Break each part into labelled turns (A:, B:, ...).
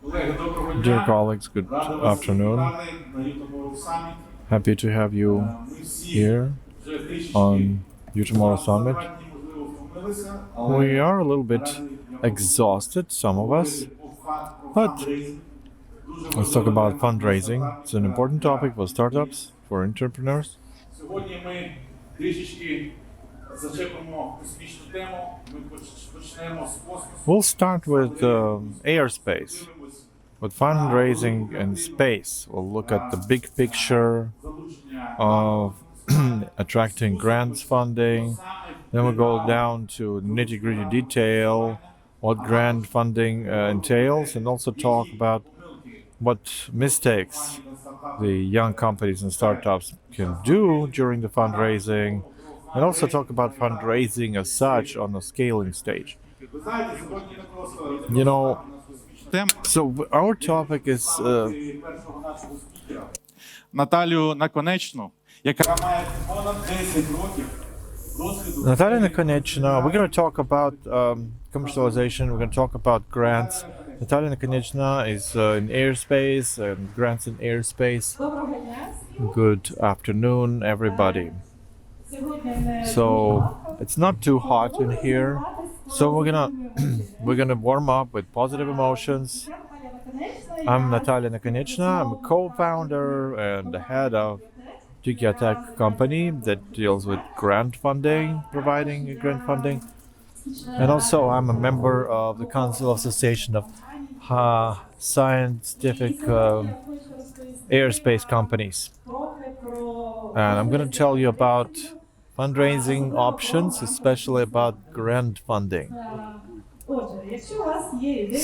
A: Dear colleagues, good afternoon. Happy to have you here on You Tomorrow Summit. We are a little bit exhausted, some of us, but let's talk about fundraising. It's an important topic for startups, for entrepreneurs.
B: Сьогодні ми трішечки зачепимо космічну тему. Ми почнемо з космосу.
A: We'll start with airspace, with fundraising and space. We'll look at the big picture of attracting grants funding. Then we'll go down to nitty-gritty detail, what grant funding entails, and also talk about what mistakes the young companies and startups can do during the fundraising, and also talk about fundraising as such on the scaling stage. You know, so our topic is
B: Наталію Наконечну, яка має понад 10 років досвіду.
A: Nataliya Nakonechna. We're going to talk about commercialization. We're going to talk about grants. Nataliya Nakonechna is in airspace and grants in airspace. Good afternoon, everybody. So it's not too hot in here. So we're gonna warm up with positive emotions. I'm Nataliya Nakonechna. I'm a co-founder and the head of Tech company that deals with grant funding, providing grant funding. And also I'm a member of the Council Association of Scientific Airspace Companies. And I'm going to tell you about fundraising options, especially about grant funding.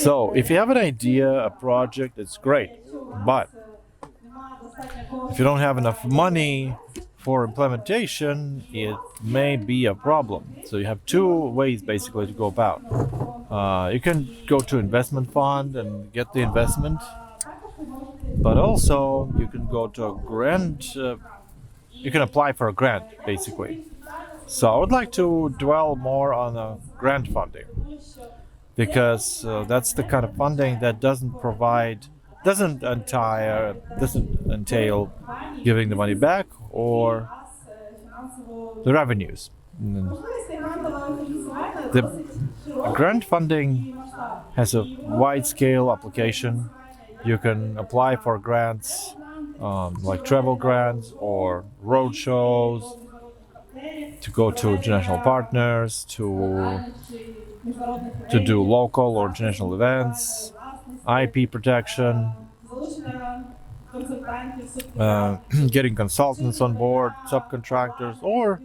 A: So if you have an idea, a project, it's great. But if you don't have enough money for implementation, it may be a problem. So you have two ways basically to go about. You can go to investment fund and get the investment, but also you can go to a grant. You can apply for a grant basically. So I would like to dwell more on grant funding because that's the kind of funding that doesn't entail giving the money back or the revenues. The grant funding has a wide-scale application. You can apply for grants like travel grants or road shows, to go to international partners, to do local or international events, IP protection, getting consultants on board, subcontractors, or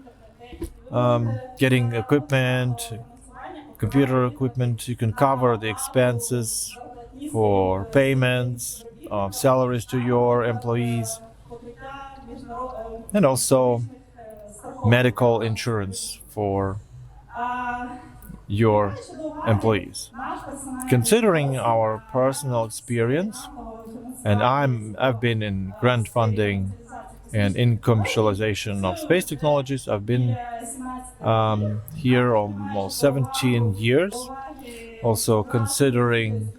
A: getting equipment, computer equipment. You can cover the expenses for payments of salaries to your employees, and also medical insurance for your employees. Considering our personal experience, and I've been in grant funding and in commercialization of space technologies. I've been here almost 17 years. Also considering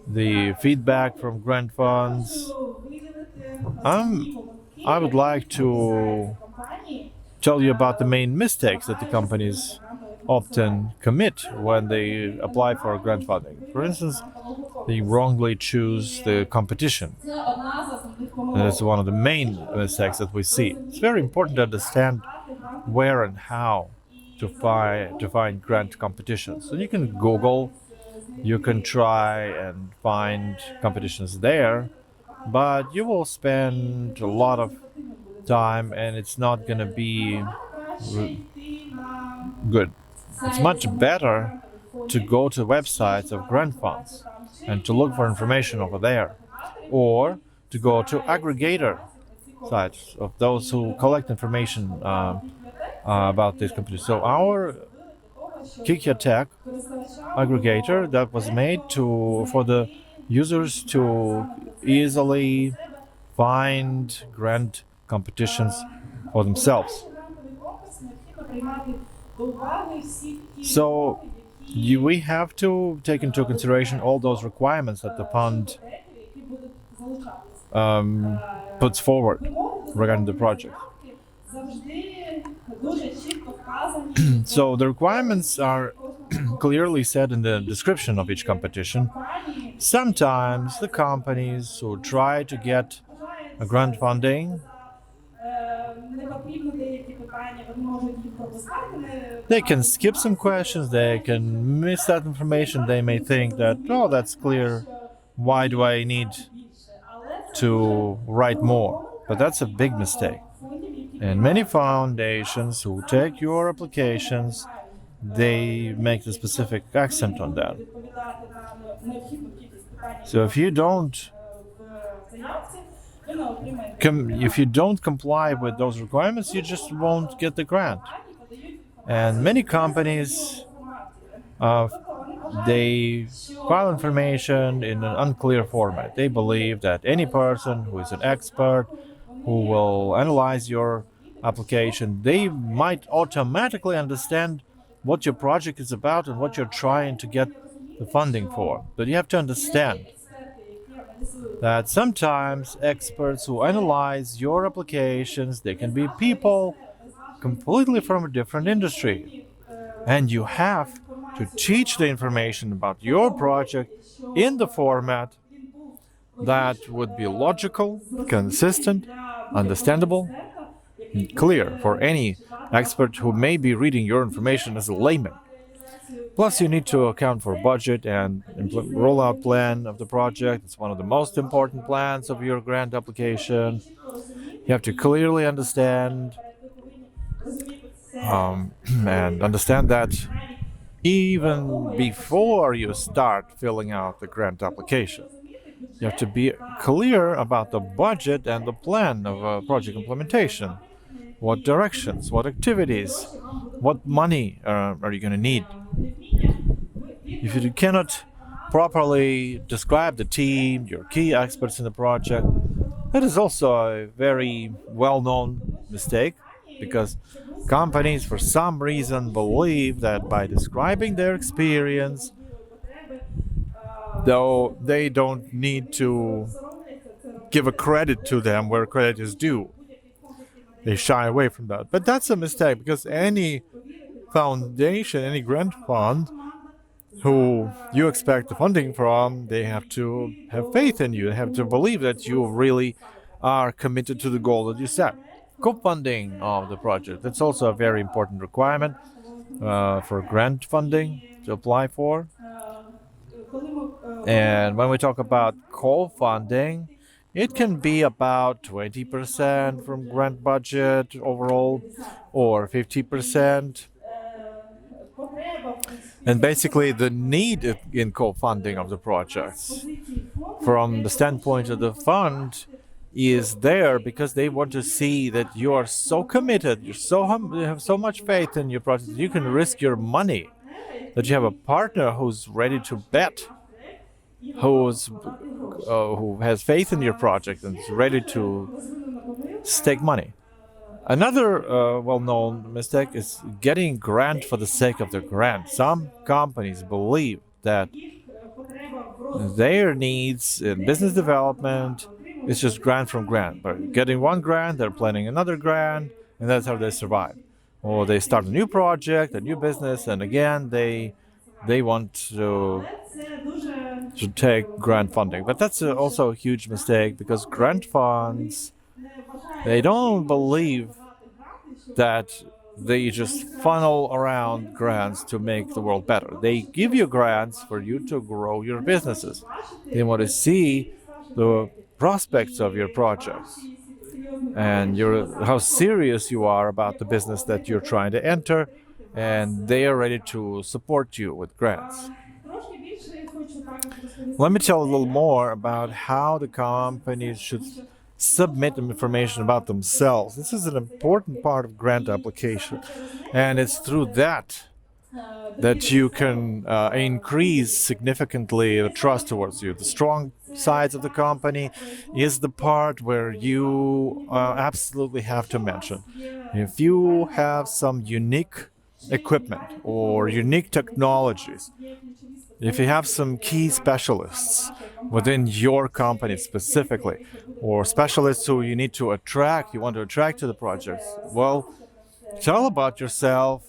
A: the feedback from grant funds, I would like to tell you about the main mistakes that the companies often commit when they apply for grant funding. For instance, they wrongly choose the competition. And that's one of the main mistakes that we see. It's very important to understand where and how to find grant competitions. So you can Google, you can try and find competitions there, but you will spend a lot of time and it's not going to be good. It's much better to go to websites of grant funds and to look for information over there, or to go to aggregator sites of those who collect information about these companies. So our Tech aggregator that was made for the users to easily find grant competitions for themselves. So we have to take into consideration all those requirements that the fund puts forward regarding the project. So the requirements are clearly said in the description of each competition. Sometimes the companies who try to get a grant funding, they can skip some questions, they can miss that information, they may think that, oh, that's clear, why do I need to write more? But that's a big mistake. And many foundations who take your applications, they make the specific accent on that. So if you don't comply with those requirements, you just won't get the grant. And many companies, they file information in an unclear format. They believe that any person who is an expert, who will analyze your application, they might automatically understand what your project is about and what you're trying to get the funding for. But you have to understand that sometimes experts who analyze your applications, they can be people completely from a different industry. And you have to teach the information about your project in the format that would be logical, consistent, understandable, and clear for any expert who may be reading your information as a layman. Plus, you need to account for budget and rollout plan of the project. It's one of the most important plans of your grant application. You have to clearly understand and understand that even before you start filling out the grant application. You have to be clear about the budget and the plan of project implementation. What directions, what activities, what money are you going to need? If you cannot properly describe the team, your key experts in the project, that is also a very well-known mistake, because companies for some reason believe that by describing their experience, though they don't need to give a credit to them where credit is due. They shy away from that. But that's a mistake, because any foundation, any grant fund who you expect the funding from, they have to have faith in you. They have to believe that you really are committed to the goal that you set. Co-funding of the project, that's also a very important requirement for grant funding to apply for. And when we talk about co-funding, it can be about 20% from grant budget overall, or 50%. And basically the need in co-funding of the projects from the standpoint of the fund is there because they want to see that you are so committed, you have so much faith in your project, you can risk your money, that you have a partner who's ready to bet, who has faith in your project and is ready to stake money. Another well-known mistake is getting grant for the sake of the grant. Some companies believe that their needs in business development is just grant from grant. By getting one grant, they're planning another grant, and that's how they survive. Or they start a new project, a new business, and again they want to take grant funding. But that's also a huge mistake, because grant funds, they don't believe that they just funnel around grants to make the world better. They give you grants for you to grow your businesses. They want to see the prospects of your projects and how serious you are about the business that you're trying to enter, and they are ready to support you with grants. Let me tell a little more about how the companies should submit information about themselves. This is an important part of grant application, and it's through that you can increase significantly the trust towards you. The strong sides of the company is the part where you absolutely have to mention. If you have some unique equipment or unique technologies, if you have some key specialists within your company specifically, or specialists who you need to attract, you want to attract to the projects, well, tell about yourself,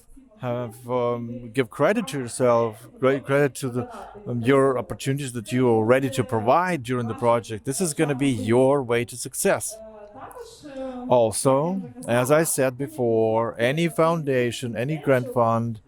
A: give credit to yourself, great credit to your opportunities that you are ready to provide during the project. This is going to be your way to success. Also, as I said before, any foundation, any grant fund,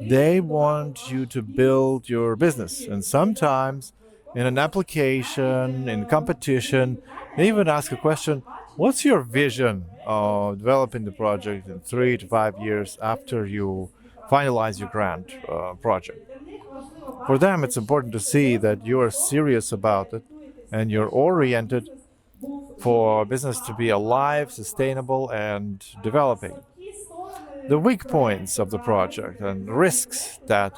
A: they want you to build your business. And sometimes in an application, in competition, they even ask a question, what's your vision of developing the project in 3 to 5 years after you finalize your grant project? For them, it's important to see that you are serious about it and you're oriented for business to be alive, sustainable, and developing. The weak points of the project and risks that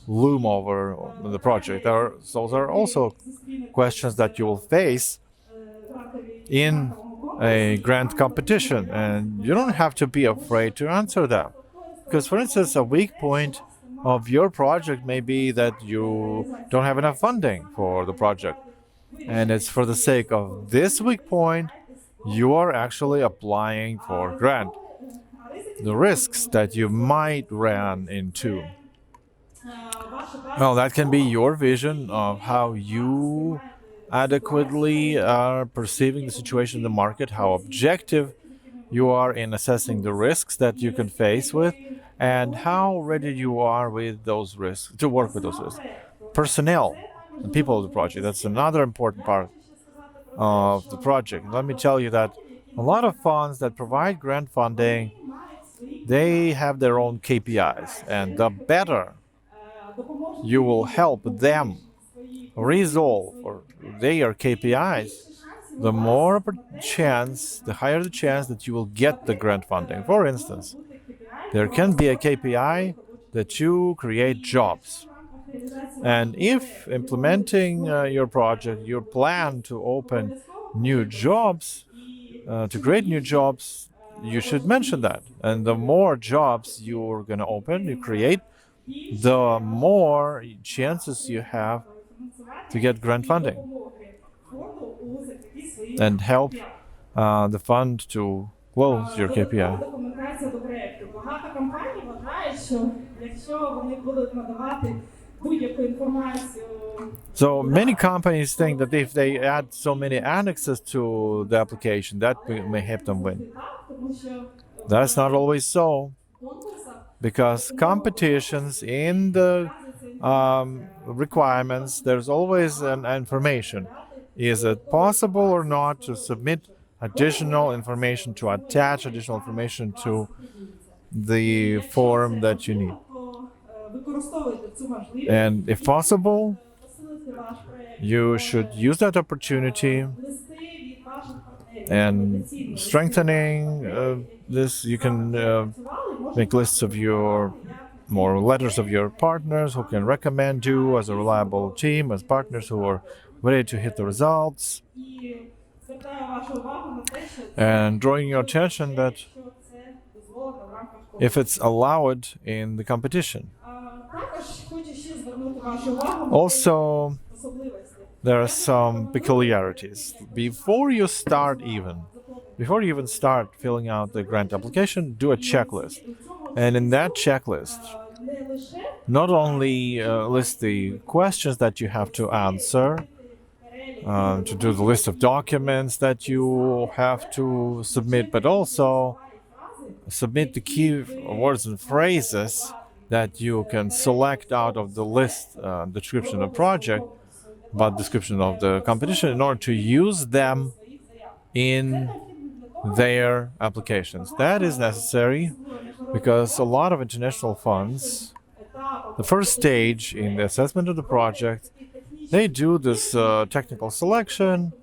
A: loom over the project those are also questions that you will face in a grant competition, and you don't have to be afraid to answer them. Because, for instance, a weak point of your project may be that you don't have enough funding for the project. And it's for the sake of this weak point, you are actually applying for grant. The risks that you might run into. Well, that can be your vision of how you adequately are perceiving the situation in the market, how objective you are in assessing the risks that you can face with, and how ready you are with those risks, to work with those risks. Personnel, the people of the project, that's another important part of the project. Let me tell you that a lot of funds that provide grant funding, they have their own KPIs, and the better you will help them resolve their KPIs, the more chance, the higher the chance that you will get the grant funding. For instance, there can be a KPI that you create jobs. And if implementing your project, your plan to open new jobs, to create new jobs, you should mention that. And the more jobs you're going to open, you create, the more chances you have to get grant funding and help the fund to close your KPI. So many companies think that if they add so many annexes to the application, that may help them win. That's not always so, because competitions in the requirements, there's always an information. Is it possible or not to submit additional information, to attach additional information to the form that you need? And if possible, you should use that opportunity and strengthening this. You can make lists of more letters of your partners who can recommend you as a reliable team, as partners who are ready to hit the results, and drawing your attention that if it's allowed in the competition. Also, there are some peculiarities. Before you even start filling out the grant application, do a checklist. And in that checklist, not only list the questions that you have to answer, to do the list of documents that you have to submit, but also submit the key words and phrases that you can select out of the list, description of the project, but description of the competition, in order to use them in their applications. That is necessary because a lot of international funds, the first stage in the assessment of the project, they do this technical selection,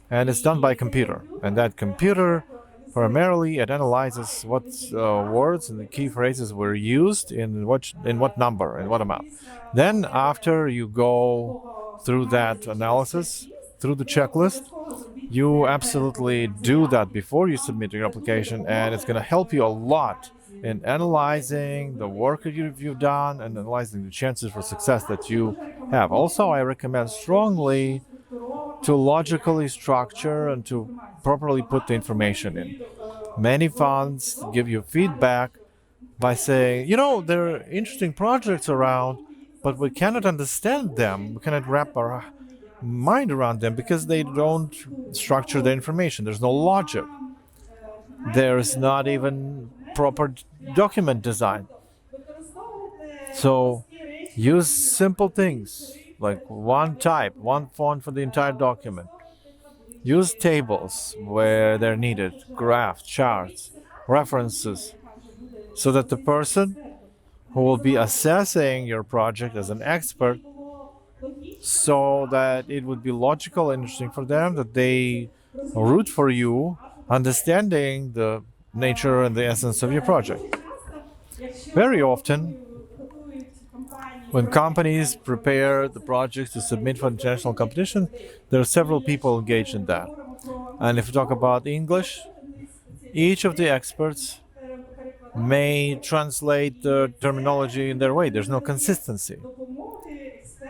A: and it's done by computer. And that computer, primarily, it analyzes what words and the key phrases were used in what number and what amount. Then, after you go through that analysis, through the checklist, you absolutely do that before you submit your application, and it's going to help you a lot in analyzing the work that you've done and analyzing the chances for success that you have. Also, I recommend strongly to logically structure and to properly put the information in. Many funds give you feedback by saying, there are interesting projects around, but we cannot understand them. We cannot wrap our mind around them because they don't structure the information. There's no logic. There's not even proper document design. So use simple things like one type, one font for the entire document. Use tables where they're needed, graphs, charts, references, so that the person who will be assessing your project as an expert, so that it would be logical and interesting for them, that they root for you, understanding the nature and the essence of your project. Very often, when companies prepare the projects to submit for international competition, there are several people engaged in that. And if we talk about English, each of the experts may translate the terminology in their way. There's no consistency.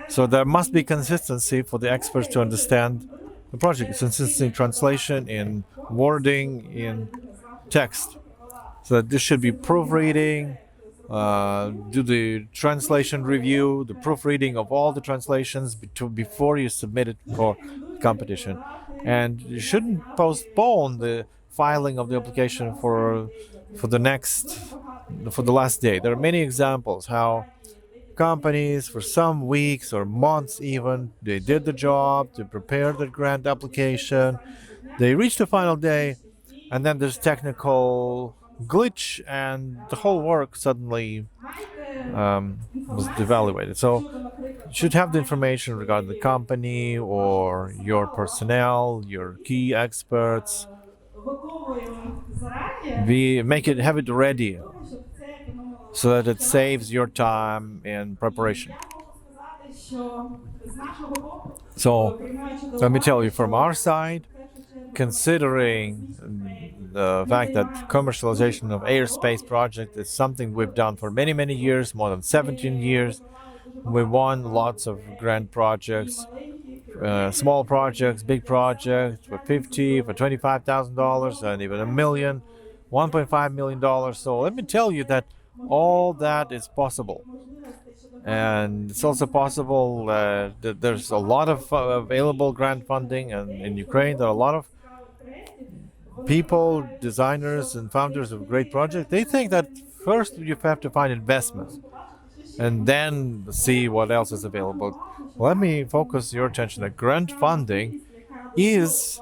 A: So there must be consistency for the experts to understand the project. Consistency in translation, in wording, in text. So this should be proofreading, do the translation review, the proofreading of all the translations before you submit it for competition. And you shouldn't postpone the filing of the application for the last day. There are many examples how companies for some weeks or months even, they did the job, they prepared the grant application, they reached the final day, and then there's technical glitch and the whole work suddenly was devaluated. So you should have the information regarding the company or your personnel, your key experts. Have it ready so that it saves your time in preparation. So let me tell you, from our side, considering the fact that commercialization of airspace project is something we've done for many, many years, more than 17 years. We won lots of grant projects, small projects, big projects for $50,000, for $25,000, and even $1 million, $1.5 million. So let me tell you that all that is possible. And it's also possible that there's a lot of available grant funding, and in Ukraine there are a lot of people, designers and founders of great projects. They think that first you have to find investments and then see what else is available. Let me focus your attention that grant funding is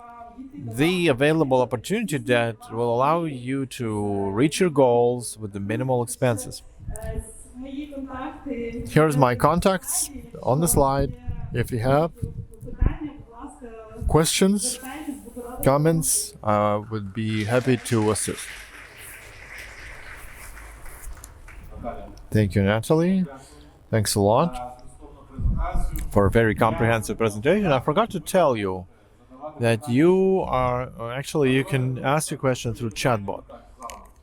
A: the available opportunity that will allow you to reach your goals with the minimal expenses. Here's my contacts on the slide. If you have questions, comments, I would be happy to assist. Thank you, Natalie. Thanks a lot for a very comprehensive presentation. I forgot to tell you that you can ask your question through chatbot.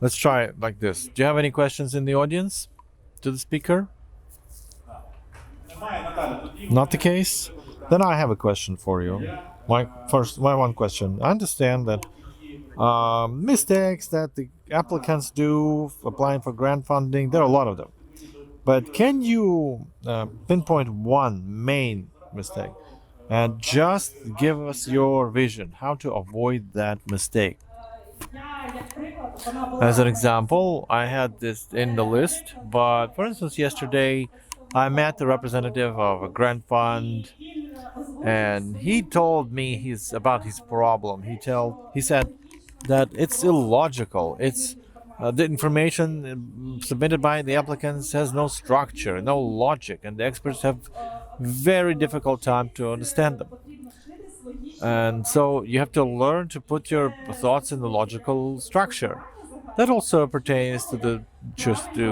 A: Let's try it like this. Do you have any questions in the audience to the speaker? Not the case? Then I have a question for you. My one question. I understand that mistakes that the applicants do applying for grant funding, there are a lot of them. But can you pinpoint one main mistake and just give us your vision how to avoid that mistake? As an example, I had this in the list, but for instance, yesterday I met the representative of a grant fund, and he told me about his problem. He said that it's illogical. It's the information submitted by the applicants has no structure, no logic, and the experts have very difficult time to understand them. And so you have to learn to put your thoughts in the logical structure. That also pertains to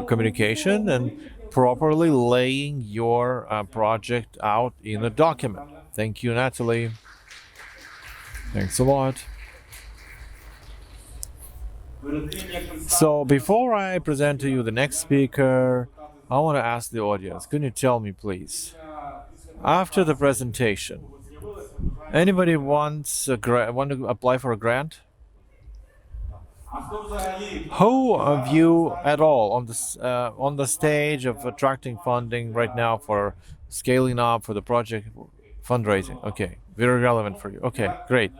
A: communication and properly laying your project out in a document. Thank you, Natalie. Thanks a lot. So before I present to you the next speaker, I want to ask the audience, can you tell me please, after the presentation, anybody wants want to apply for a grant? Who of you at all on the stage of attracting funding right now for scaling up for the project fundraising? Okay, very relevant for you. Okay, great.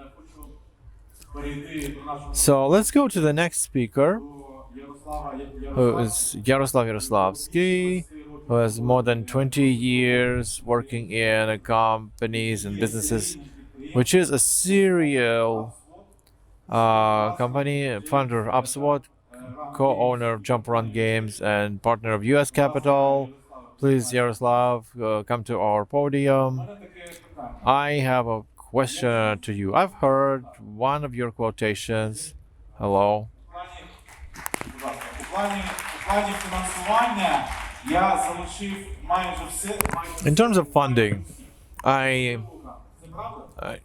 A: So let's go to the next speaker, who is Yaroslav Yaroslavskiy, who has more than 20 years working in companies and businesses, which is a serial company, founder of upSWOT, co-owner of Jump Run Games, and partner of US Capital. Please, Yaroslav, come to our podium. I have a question to you. I've heard one of your quotations. Hello. In terms of funding,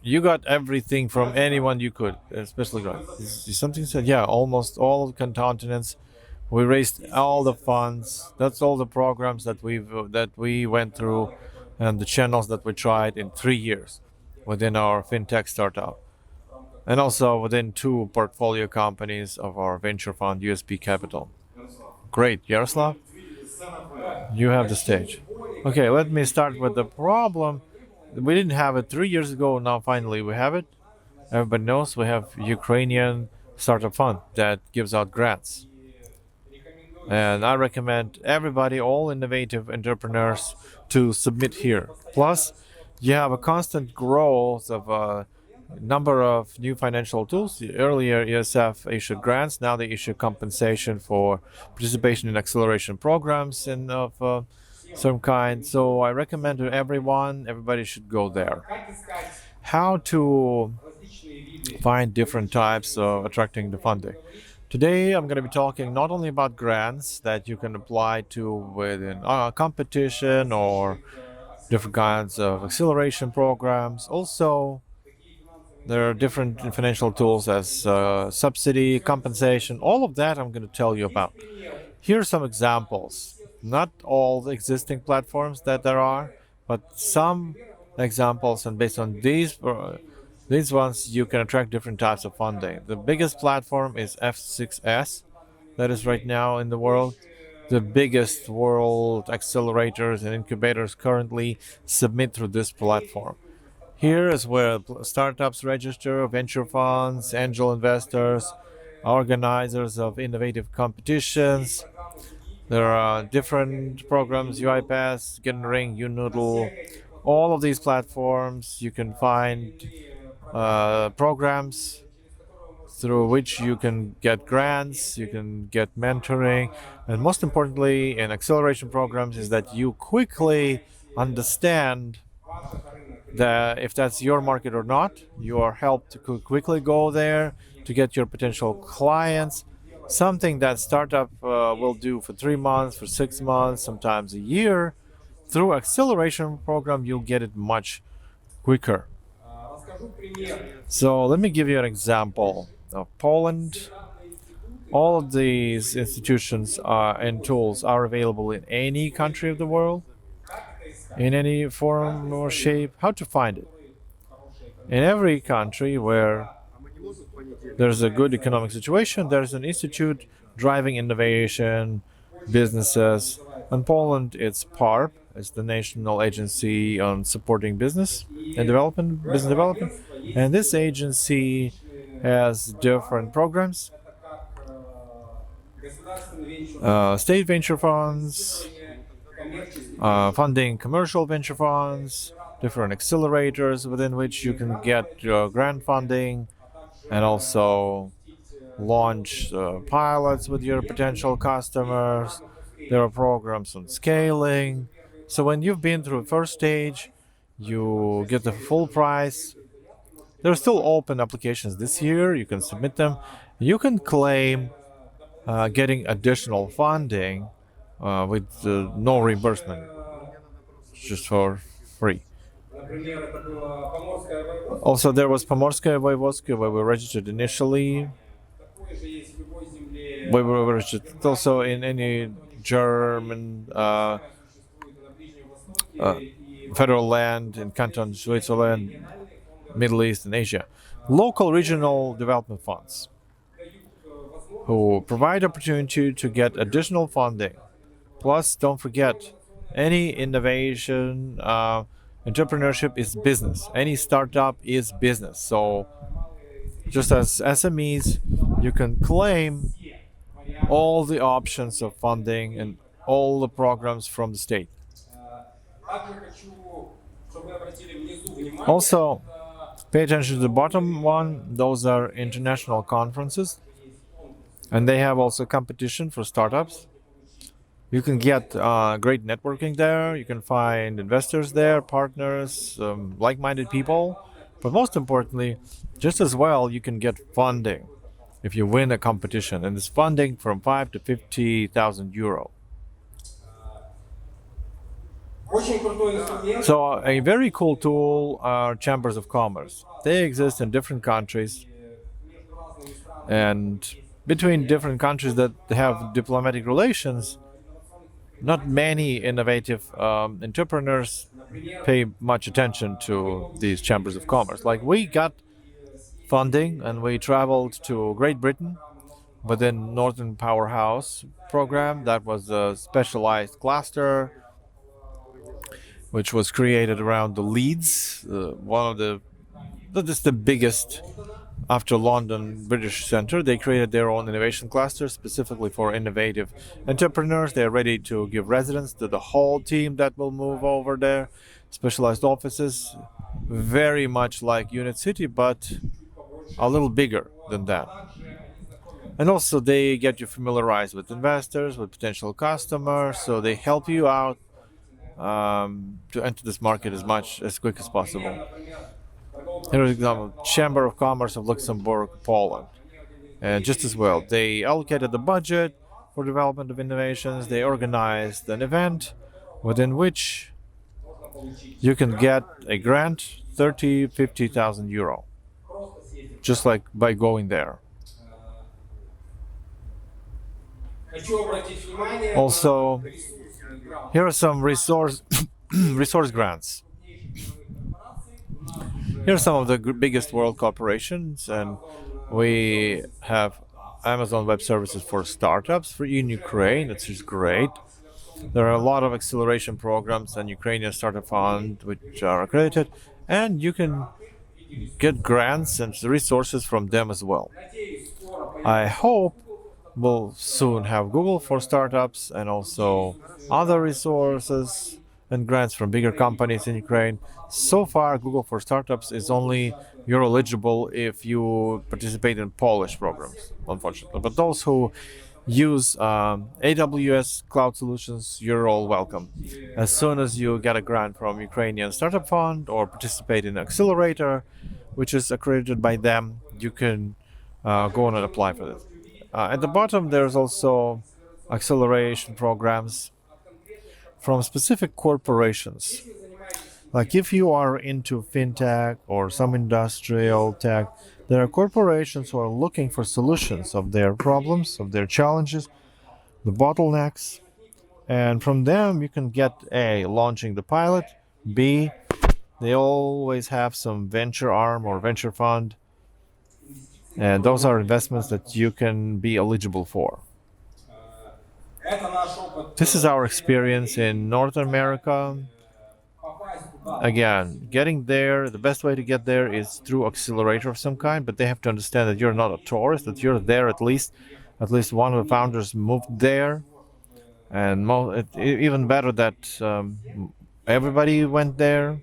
A: you got everything from anyone you could, especially grants. Something said, yeah, almost all continents. We raised all the funds. That's all the programs that we went through, and the channels that we tried in 3 years within our fintech startup, and also within 2 portfolio companies of our venture fund, USP Capital. Great, Yaroslav, you have the stage. Okay, let me start with the problem. We didn't have it 3 years ago. Now finally we have it. Everybody knows we have Ukrainian startup fund that gives out grants. And I recommend everybody, all innovative entrepreneurs, to submit here. Plus, you have a constant growth of a number of new financial tools. Earlier, ESF issued grants. Now they issue compensation for participation in acceleration programs and of some kind. So I recommend to everybody should go there. How to find different types of attracting the funding. Today, I'm going to be talking not only about grants that you can apply to within a competition or different kinds of acceleration programs. Also, there are different financial tools as subsidy, compensation, all of that I'm going to tell you about. Here are some examples. Not all the existing platforms that there are, but some examples, and based on these ones, you can attract different types of funding. The biggest platform is F6S, that is right now in the world. The biggest world accelerators and incubators currently submit through this platform. Here is where startups register, venture funds, angel investors, organizers of innovative competitions. There are different programs, UiPath, GetRing, UNoodle. All of these platforms, you can find programs through which you can get grants, you can get mentoring, and most importantly in acceleration programs is that you quickly understand that if that's your market or not. You are helped to quickly go there to get your potential clients, something that startup will do for 3 months, for 6 months, sometimes a year. Through acceleration program, you'll get it much quicker. So let me give you an example of Poland. All of these institutions and tools are available in any country of the world, in any form or shape. How to find it? In every country where there's a good economic situation, there's an institute driving innovation, businesses. In Poland, it's PARP, it's the National Agency on Supporting Business and Development, Business Development. And this agency has different programs, state venture funds, funding commercial venture funds, different accelerators within which you can get grant funding, and also launch pilots with your potential customers. There are programs on scaling. So when you've been through the first stage, you get the full price. There are still open applications this year. You can submit them. You can claim getting additional funding with no reimbursement, just for free. Also, there was Pomorskaya Voivodskaya, where we registered initially. It's also in any German uh, federal land in Canton, Switzerland, Middle East, and Asia. Local regional development funds who provide opportunity to get additional funding. Plus, don't forget, any innovation, entrepreneurship is business. Any startup is business. So, just as SMEs, you can claim all the options of funding and all the programs from the state. Also, pay attention to the bottom one. Those are international conferences, and they have also competition for startups. You can get great networking there. You can find investors there, partners, like-minded people. But most importantly, just as well, you can get funding if you win a competition, and it's funding from 5 to 50,000 euro. So a very cool tool are chambers of commerce. They exist in different countries, and between different countries that have diplomatic relations, not many innovative entrepreneurs pay much attention to these chambers of commerce. Like, we got funding and we traveled to Great Britain within Northern Powerhouse program. That was a specialized cluster which was created around the Leeds, one of the that is the biggest after London British Center. They created their own innovation cluster specifically for innovative entrepreneurs. They're ready to give residence to the whole team that will move over there. Specialized offices, very much like Unit City, but a little bigger than that. And also they get you familiarized with investors, with potential customers, so they help you out to enter this market as quick as possible. Here's an example: Chamber of Commerce of Luxembourg, Poland. And just as well, they allocated the budget for development of innovations. They organized an event within which you can get a grant, 30, 50,000 euro, just like by going there. Also, here are some resource grants. Here are some of the biggest world corporations, and we have Amazon Web Services for startups in Ukraine. That's just great. There are a lot of acceleration programs and Ukrainian Startup Fund which are accredited, and you can get grants and resources from them as well. I hope we'll soon have Google for startups and also other resources and grants from bigger companies in Ukraine. So far, Google for Startups is only you're eligible if you participate in Polish programs, unfortunately. But those who use AWS cloud solutions, you're all welcome. As soon as you get a grant from Ukrainian Startup Fund or participate in Accelerator, which is accredited by them, you can go on and apply for this. At the bottom, there's also acceleration programs from specific corporations. Like, if you are into fintech or some industrial tech, there are corporations who are looking for solutions of their problems, of their challenges, the bottlenecks, and from them you can get A, launching the pilot, B, they always have some venture arm or venture fund, and those are investments that you can be eligible for. This is our experience in North America. Again, getting there, the best way to get there is through accelerator of some kind, but they have to understand that you're not a tourist, that you're there at least one of the founders moved there, and even better that everybody went there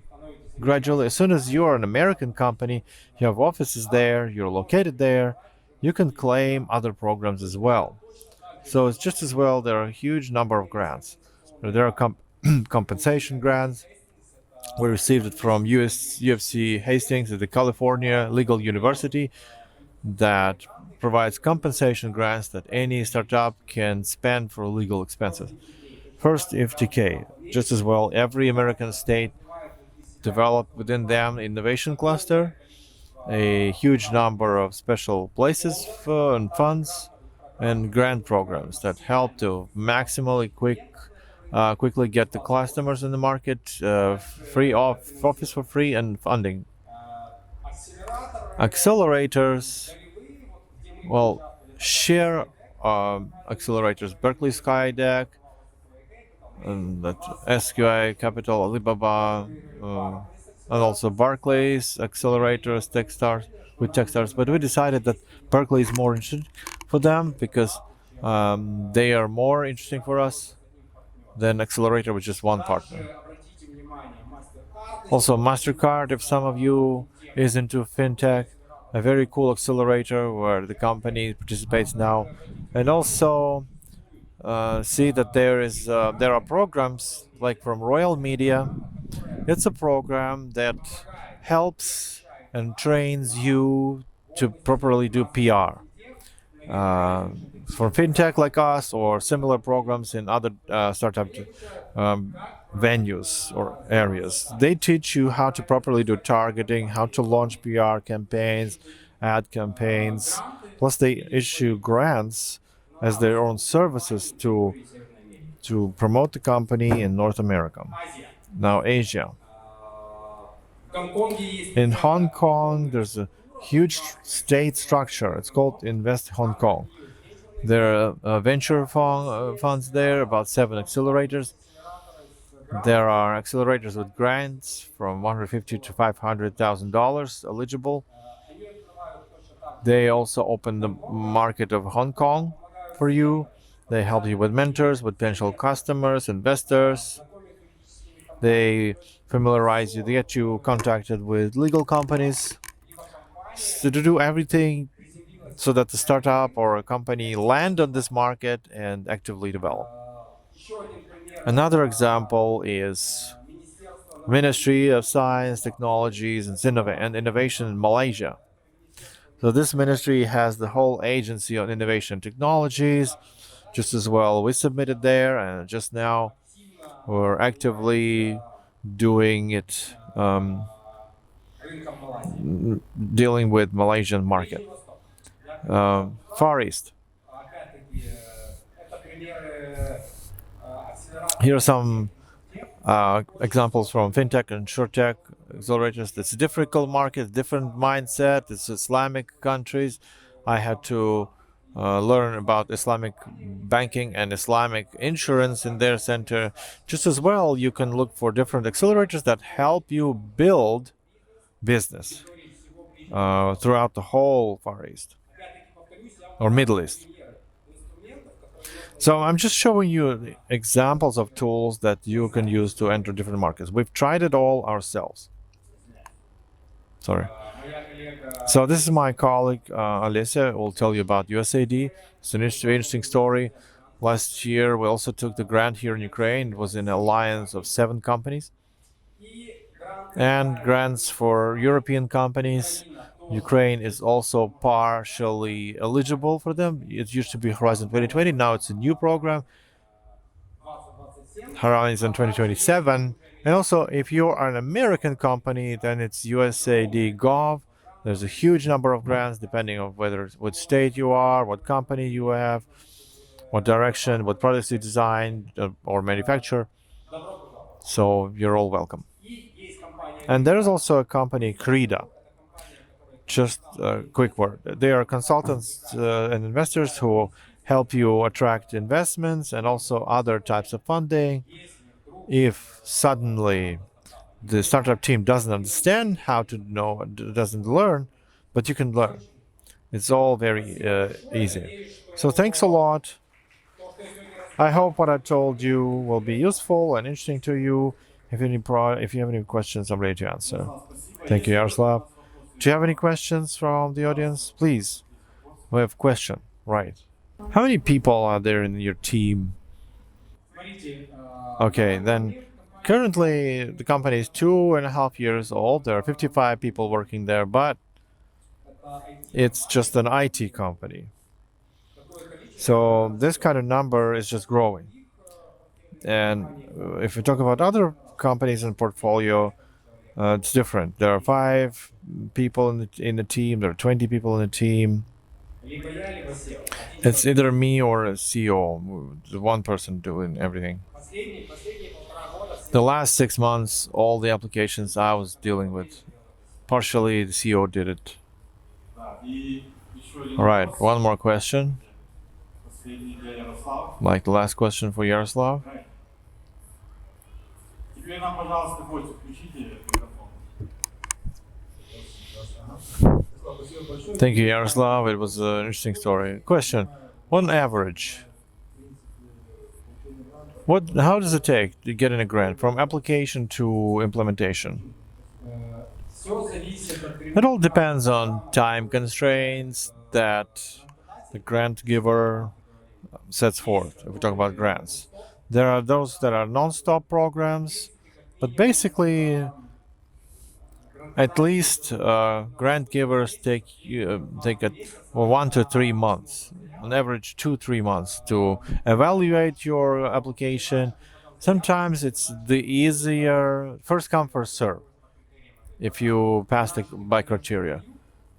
A: gradually. As soon as you're an American company, you have offices there, you're located there, you can claim other programs as well. So it's just as well, there are a huge number of grants. There are compensation grants. We received it from UFC Hastings at the California Legal University that provides compensation grants that any startup can spend for legal expenses. First, FTK. Just as well, every American state developed within them innovation cluster, a huge number of special places and funds and grant programs that help to quickly get the customers in the market, free office for free and funding. Accelerators, well, share accelerators, Berkeley Skydeck, and that SQI Capital, Alibaba, and also Barclays accelerators, Techstars with Techstars. But we decided that Berkeley is more interesting for them because they are more interesting for us than Accelerator with just one partner. Also, MasterCard, if some of you is into fintech, a very cool accelerator where the company participates now, and also see that there are programs like from Royal Media. It's a program that helps and trains you to properly do PR. For fintech like us or similar programs in other startup venues or areas, they teach you how to properly do targeting, how to launch PR campaigns, ad campaigns. Plus, they issue grants as their own services to promote the company in North America. Now, Asia. In Hong Kong, there's a huge state structure. It's called Invest Hong Kong. There are venture funds there, about 7 accelerators. There are accelerators with grants from $150,000 to $500,000 eligible. They also open the market of Hong Kong for you. They help you with mentors, with potential customers, investors. They familiarize you, they get you contacted with legal companies. So to do everything so that the startup or a company land on this market and actively develop. Another example is Ministry of Science, Technologies, and Innovation in Malaysia. So this ministry has the whole agency on innovation technologies. Just as well, we submitted there, and just now we're actively doing it, dealing with Malaysian market. Far East. Here are some examples from fintech and insurtech accelerators. It's a difficult market, different mindset. It's Islamic countries. I had to learn about Islamic banking and Islamic insurance in their center. Just as well, you can look for different accelerators that help you build business throughout the whole Far East or Middle East. So I'm just showing you examples of tools that you can use to enter different markets. We've tried it all ourselves. Sorry. So this is my colleague Olesya, who will tell you about USAID. It's an interesting story. Last year we also took the grant here in Ukraine. It was an alliance of 7 companies. And grants for European companies. Ukraine is also partially eligible for them. It used to be Horizon 2020. Now it's a new program, Horizon 2027. And also, if you are an American company, then it's USAID Gov. There's a huge number of grants depending on what state you are, what company you have, what direction, what products you design or manufacture. So you're all welcome. And there is also a company, Krida. Just a quick word. They are consultants and investors who help you attract investments and also other types of funding. If suddenly the startup team doesn't understand how to know, doesn't learn, but you can learn. It's all very easy. So thanks a lot. I hope what I told you will be useful and interesting to you. If you have any questions, I'm ready to answer. Thank you, Yaroslav. Do you have any questions from the audience? Please. We have a question. Right. How many people are there in your team? Okay, then currently the company is 2.5 years old. There are 55 people working there, but it's just an IT company. So this kind of number is just growing. And if we talk about other companies in portfolio, it's different. There are 5 people in the team. There are 20 people in the team. It's either me or a CEO, the one person doing everything. The last 6 months, all the applications I was dealing with, partially the CEO did it. All right, one more question. Like the last question for Yaroslav.
B: Теперь нам, пожалуйста, Котя, включите микрофон.
A: Thank you, Yaroslav. It was an interesting story. Question: on average, how does it take to get in a grant from application to implementation? It all depends on time constraints that the grant giver sets forth. If we talk about grants, there are those that are non-stop programs, but basically, at least grant givers take it 1 to 3 months, on average 2-3 months, to evaluate your application. Sometimes it's the easier first come first serve. If you pass by criteria,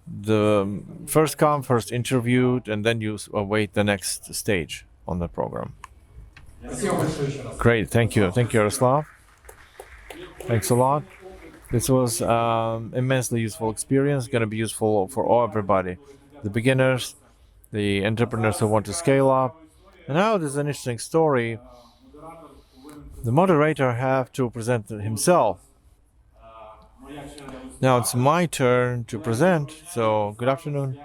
A: the first come first interviewed, and then you await the next stage on the program. Great, thank you, Yaroslav. Thanks a lot. This was immensely useful experience. Going to be useful for everybody, the beginners, the entrepreneurs who want to scale up. And now there's an interesting story. The moderator have to present himself. Now it's my turn to present. So good afternoon.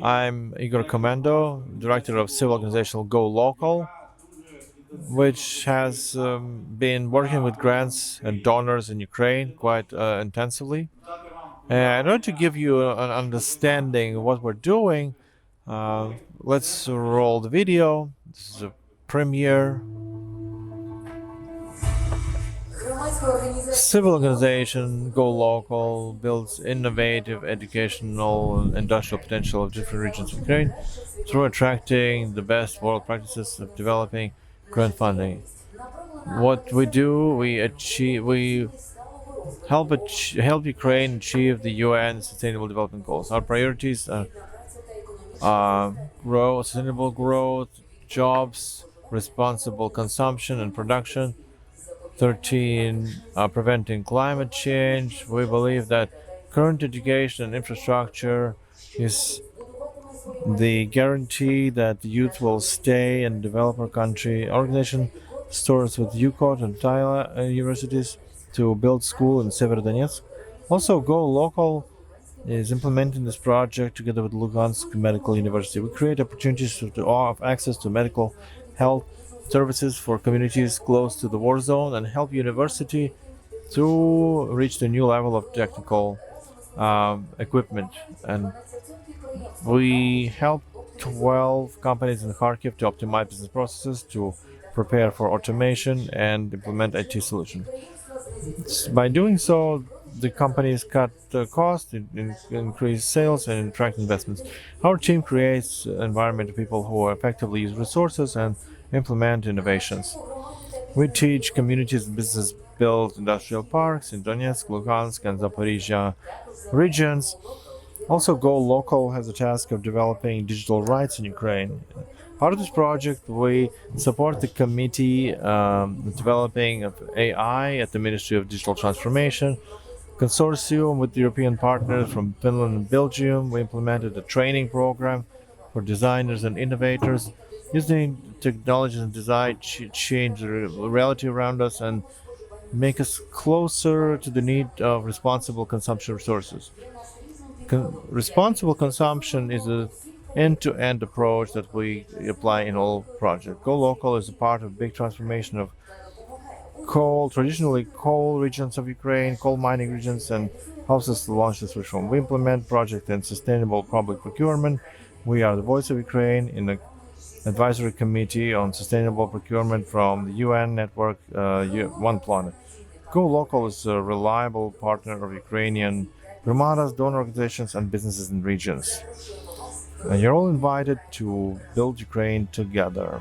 A: I'm Igor Komendo, director of civil organization GoLOCAL, which has been working with grants and donors in Ukraine quite intensively. And in order to give you an understanding of what we're doing, let's roll the video. This is a premiere. Civil organization GoLOCAL builds innovative educational and industrial potential of different regions of Ukraine through attracting the best world practices of developing grant funding. What we do, we help Ukraine achieve the UN Sustainable Development Goals. Our priorities are sustainable growth, jobs, responsible consumption and production. 13, preventing climate change. We believe that current education and infrastructure is the guarantee that the youth will stay and develop our country. Our organization starts with UCOT and Nataliya universities to build school in Severodonetsk. Also, GoLOCAL is implementing this project together with Lugansk Medical University. We create opportunities to offer access to medical health services for communities close to the war zone and help university to reach the new level of technical equipment. And we help 12 companies in Kharkiv to optimize business processes, to prepare for automation and implement IT solutions. By doing so, the companies cut the cost, increase sales, and attract investments. Our team creates an environment of people who effectively use resources and implement innovations. We teach communities and businesses build industrial parks in Donetsk, Lugansk, and Zaporizhia regions. Also, GoLOCAL has a task of developing digital rights in Ukraine. Part of this project, we support the committee developing of AI at the Ministry of Digital Transformation. Consortium with European partners from Finland and Belgium. We implemented a training program for designers and innovators. Using technologies and design change the reality around us and make us closer to the need of responsible consumption of resources. Responsible consumption is an end-to-end approach that we apply in all projects. GoLOCAL is a part of a big transformation of traditionally coal regions of Ukraine, coal mining regions, and helps us to launch this reform. We implement project in sustainable public procurement. We are the voice of Ukraine in the advisory committee on sustainable procurement from the UN network One Planet. GoLOCAL is a reliable partner of Ukrainian Gramadas, donor organizations, and businesses in regions. And you're all invited to build Ukraine together.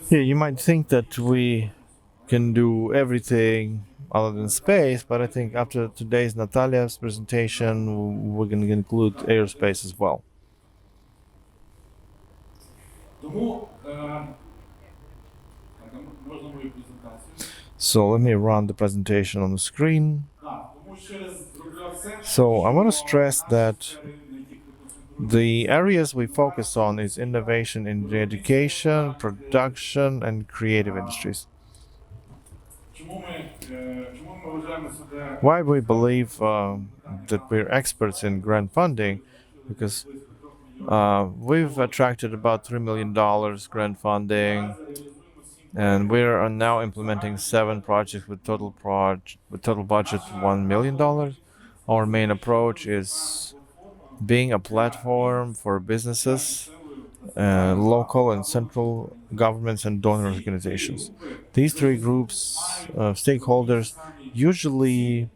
A: Yeah, you might think that we can do everything other than space, but I think after today's Nataliya's presentation, we're going to include aerospace as well.
B: Тому можна мою презентацію.
A: So let me run the presentation on the screen.
B: Тому ще раз зроблю все.
A: So I want to stress that the areas we focus on is innovation in the education, production, and creative industries.
B: Чому ми вважаємо себе
A: Why we believe that we're experts in grant funding? Because we've attracted about $3 million grant funding, and we are now implementing 7 projects with total budget $1 million. Our main approach is being a platform for businesses, local and central governments, and donor organizations. These 3 groups of stakeholders usually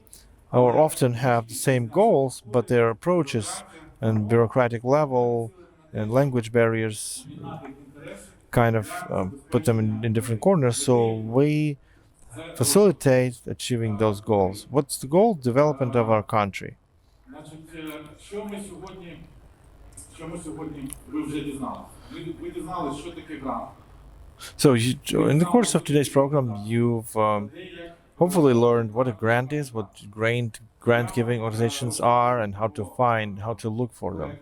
A: or often have the same goals, but their approaches and bureaucratic level and language barriers kind of put them in different corners. So we facilitate achieving those goals. What's the goal? Development of our country.
B: Що ми сьогодні ви вже дізналися? Ви дізналися, що таке грант.
A: So in the course of today's program, you've hopefully learned what a grant is, what grant-giving organizations are, and how to look for them.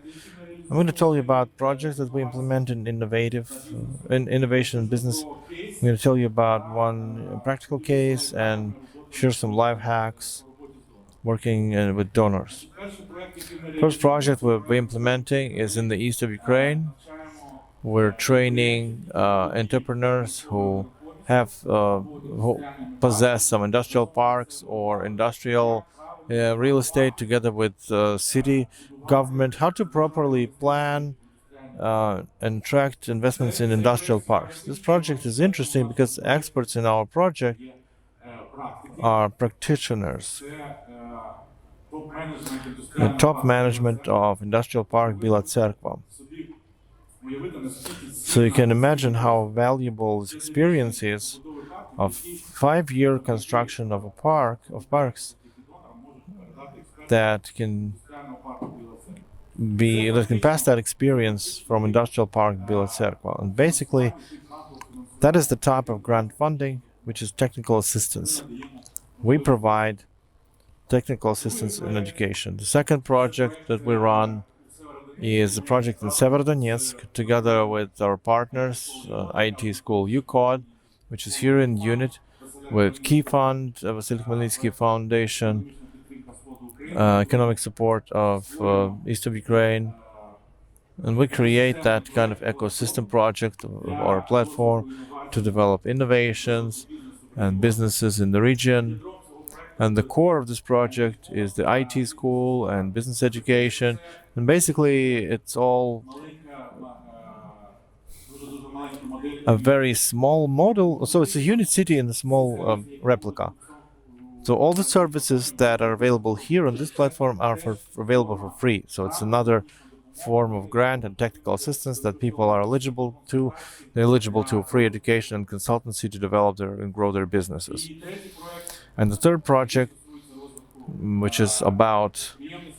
A: I'm going to tell you about projects that we implement in innovation and business. I'm going to tell you about one practical case and share some life hacks working with donors. First project we're implementing is in the east of Ukraine. We're training entrepreneurs who possess some industrial parks or industrial real estate together with city government, how to properly plan and attract investments in industrial parks. This project is interesting because experts in our project are practitioners. The top management of industrial park Bila Tserkva. So you can imagine how valuable this experience is of 5-year construction of parks that can pass that experience from industrial park Bila Tserkva. And basically, that is the type of grant funding, which is technical assistance. We provide technical assistance in education. The second project that we run is a project in Severodonetsk together with our partners, IT school UCOD, which is here in unit, with Key Fund, Vasily Khmelnytsky Foundation, economic support of east of Ukraine. And we create that kind of ecosystem project or platform to develop innovations and businesses in the region. And the core of this project is the IT school and business education. And basically, it's all a very small model. So it's a unit city in a small replica. So all the services that are available here on this platform are available for free. So it's another form of grant and technical assistance that people are eligible to. They're eligible to free education and consultancy to develop and grow their businesses. And the third project, which is about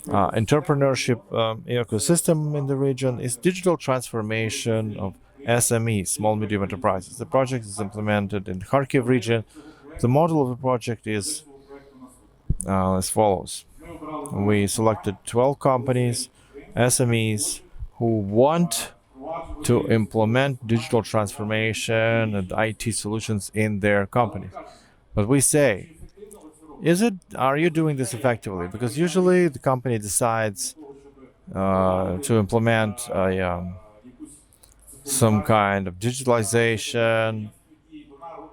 A: entrepreneurship ecosystem in the region, is digital transformation of SMEs, small medium enterprises. The project is implemented in the Kharkiv region. The model of the project is as follows. We selected 12 companies, SMEs, who want to implement digital transformation and IT solutions in their companies. But we say, are you doing this effectively? Because usually the company decides to implement some kind of digitalization,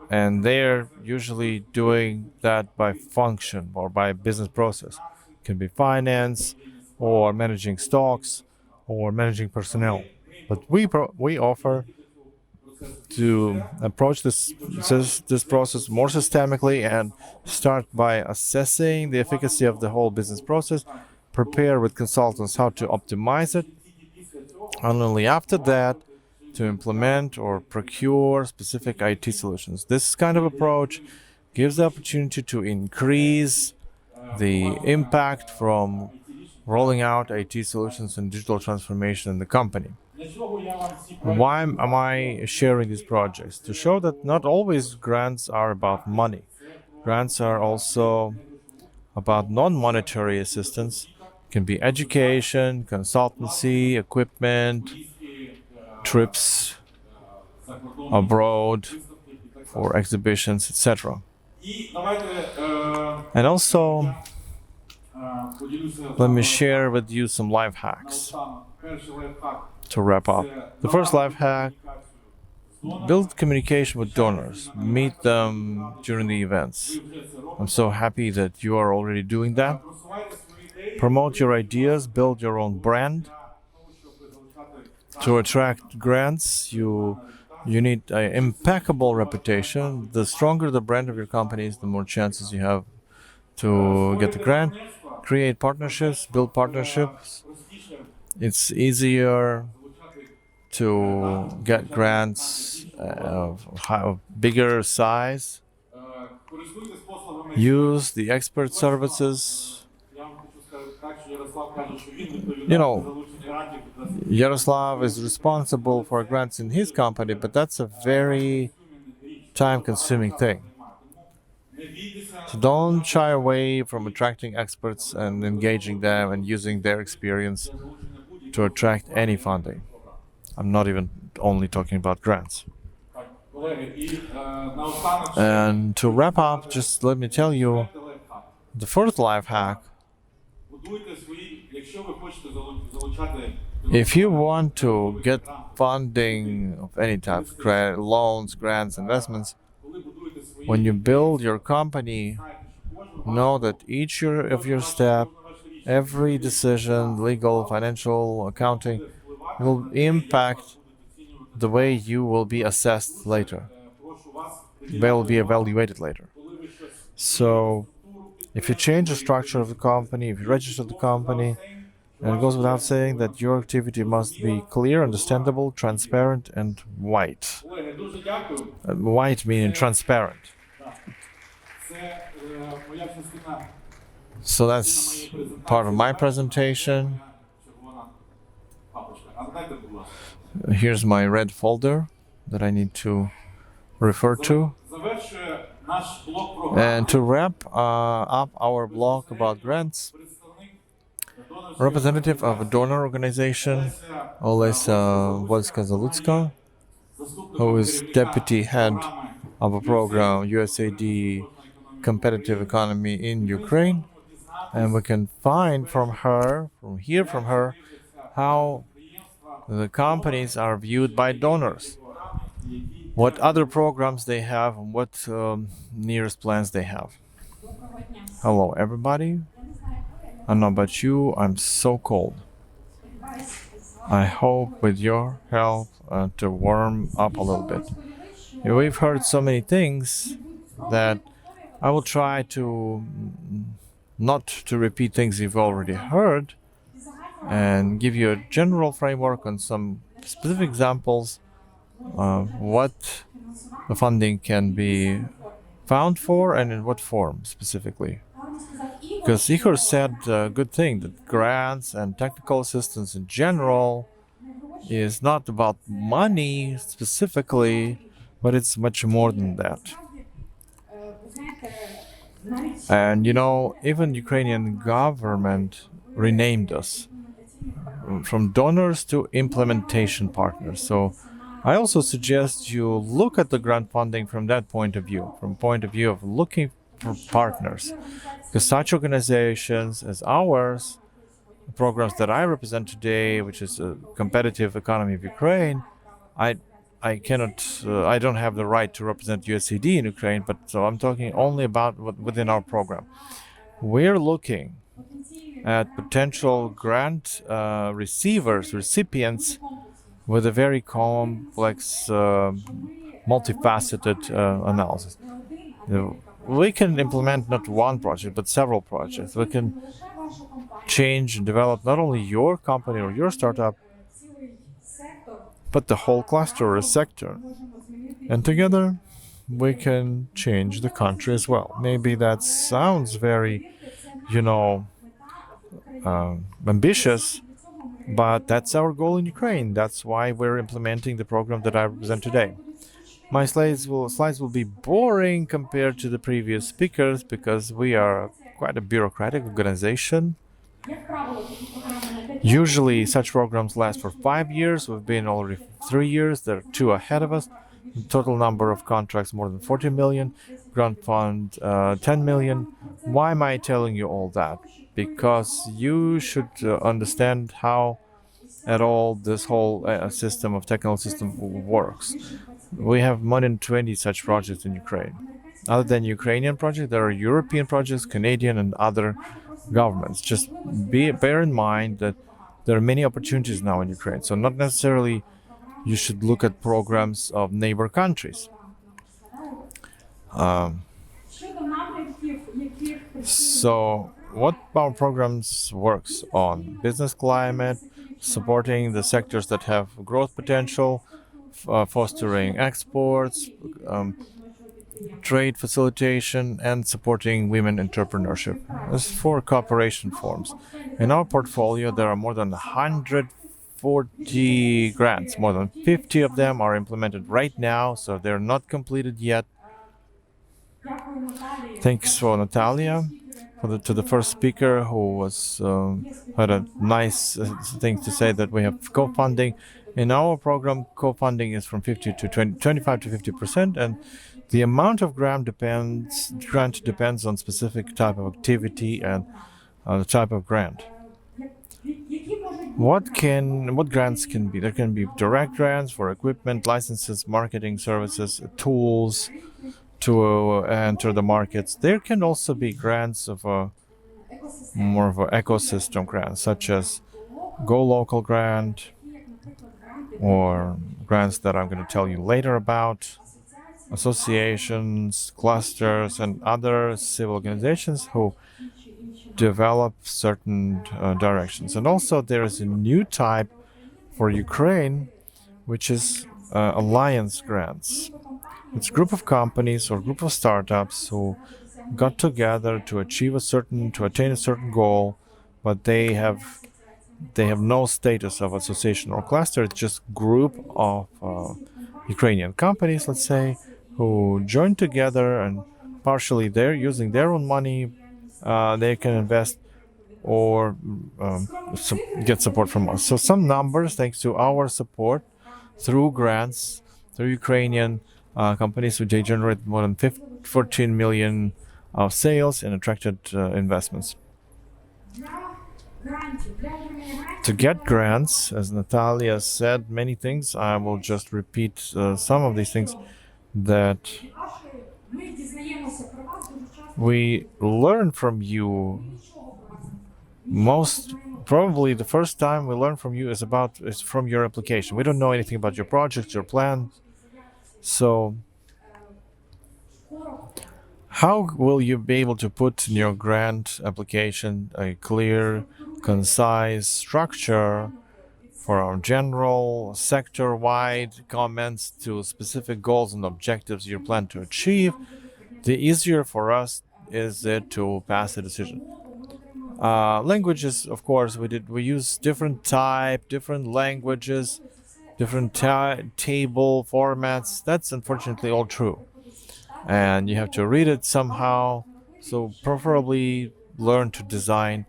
A: and they're usually doing that by function or by business process. It can be finance or managing stocks or managing personnel. But we offer to approach this process more systemically and start by assessing the efficacy of the whole business process, prepare with consultants how to optimize it, and only after that to implement or procure specific IT solutions. This kind of approach gives the opportunity to increase the impact from rolling out IT solutions and digital transformation in the company. Why am I sharing these projects? To show that not always grants are about money. Grants are also about non-monetary assistance. It can be education, consultancy, equipment, trips abroad for exhibitions, etc. And also, let me share with you some life hacks to wrap up. The first life hack: build communication with donors, meet them during the events. I'm so happy that you are already doing that. Promote your ideas, build your own brand. To attract grants, you need an impeccable reputation. The stronger the brand of your company is, the more chances you have to get the grant. Create partnerships, build partnerships. It's easier to get grants of bigger size. Use the expert services. You know, Yaroslav is responsible for grants in his company, but that's a very time-consuming thing. So don't shy away from attracting experts and engaging them and using their experience to attract any funding. I'm not even only talking about grants. And to wrap up, just let me tell you the first life hack. If you want to get funding of any type, loans, grants, investments, when you build your company, know that each of your step, every decision, legal, financial, accounting, will impact the way you will be assessed later. They will be evaluated later. So, if you change the structure of the company, if you register the company, and it goes without saying that your activity must be clear, understandable, transparent, and white. White meaning transparent. So that's part of my presentation. Here's my red folder that I need to refer to. And to wrap up our blog about grants, representative of a donor organization, Olesya Zaluska, who is deputy head of a program, USAID Competitive Economy in Ukraine. And we can find from her, how the companies are viewed by donors, what other programs they have, and what nearest plans they have. Hello, everybody. I don't know about you, I'm so cold. I hope with your help to warm up a little bit. We've heard so many things that I will try to not to repeat things you've already heard and give you a general framework on some specific examples of what the funding can be found for and in what form specifically. Because Igor said a good thing, that grants and technical assistance in general is not about money specifically, but it's much more than that. And even Ukrainian government renamed us from donors to implementation partners. So I also suggest you look at the grant funding from that point of view, from point of view of looking for partners. Because such organizations as ours, the programs that I represent today, which is a competitive economy of Ukraine, I don't have the right to represent USAID in Ukraine, but so I'm talking only about within our program. We're looking at potential grant recipients with a very complex, multifaceted analysis. We can implement not one project, but several projects. We can change and develop not only your company or your startup, but the whole cluster or sector. And together, we can change the country as well. Maybe that sounds very, ambitious, but that's our goal in Ukraine. That's why we're implementing the program that I present today. My slides will be boring compared to the previous speakers because we are quite a bureaucratic organization. Usually such programs last for 5 years. We've been already 3 years. There are 2 ahead of us. The total number of contracts more than 40 million. Grant fund 10 million. Why am I telling you all that? Because you should understand how at all this whole system of technical system works. We have more than 20 such projects in Ukraine. Other than Ukrainian projects, there are European projects, Canadian and other governments. Just bear in mind that there are many opportunities now in Ukraine. So not necessarily you should look at programs of neighbor countries. So what our programs works on? Business climate, supporting the sectors that have growth potential, fostering exports, trade facilitation, and supporting women entrepreneurship. As for cooperation forms, in our portfolio there are more than 140 grants. More than 50 of them are implemented right now, so they're not completed yet. Thanks for Nataliya, to the first speaker who was had a nice thing to say that we have co-funding. In our program, co-funding is from 25 to 50%, and the amount of grant depends on specific type of activity and the type of grant. What grants can be? There can be direct grants for equipment, licenses, marketing services, tools to enter the markets. There can also be grants of more of an ecosystem grant, such as GoLOCAL grant, or grants that I'm going to tell you later about, associations, clusters, and other civil organizations who develop certain directions. And also there is a new type for Ukraine, which is alliance grants. It's a group of companies or group of startups who got together to attain a certain goal, but they have no status of association or cluster. It's just group of Ukrainian companies, let's say, who join together, and partially they're using their own money. They can invest or get support from us. So some numbers, thanks to our support through grants, through Ukrainian companies, they generate more than 14 million of sales and attracted investments. To get grants, as Nataliya said many things, I will just repeat some of these things that we learn from you. Most probably the first time we learn from you is from your application. We don't know anything about your projects, your plans. So how will you be able to put in your grant application a clear, concise structure for our general, sector-wide comments to specific goals and objectives you plan to achieve? The easier for us is it to pass a decision. Languages, of course, we use different languages, different table formats. That's unfortunately all true. And you have to read it somehow. So preferably learn to design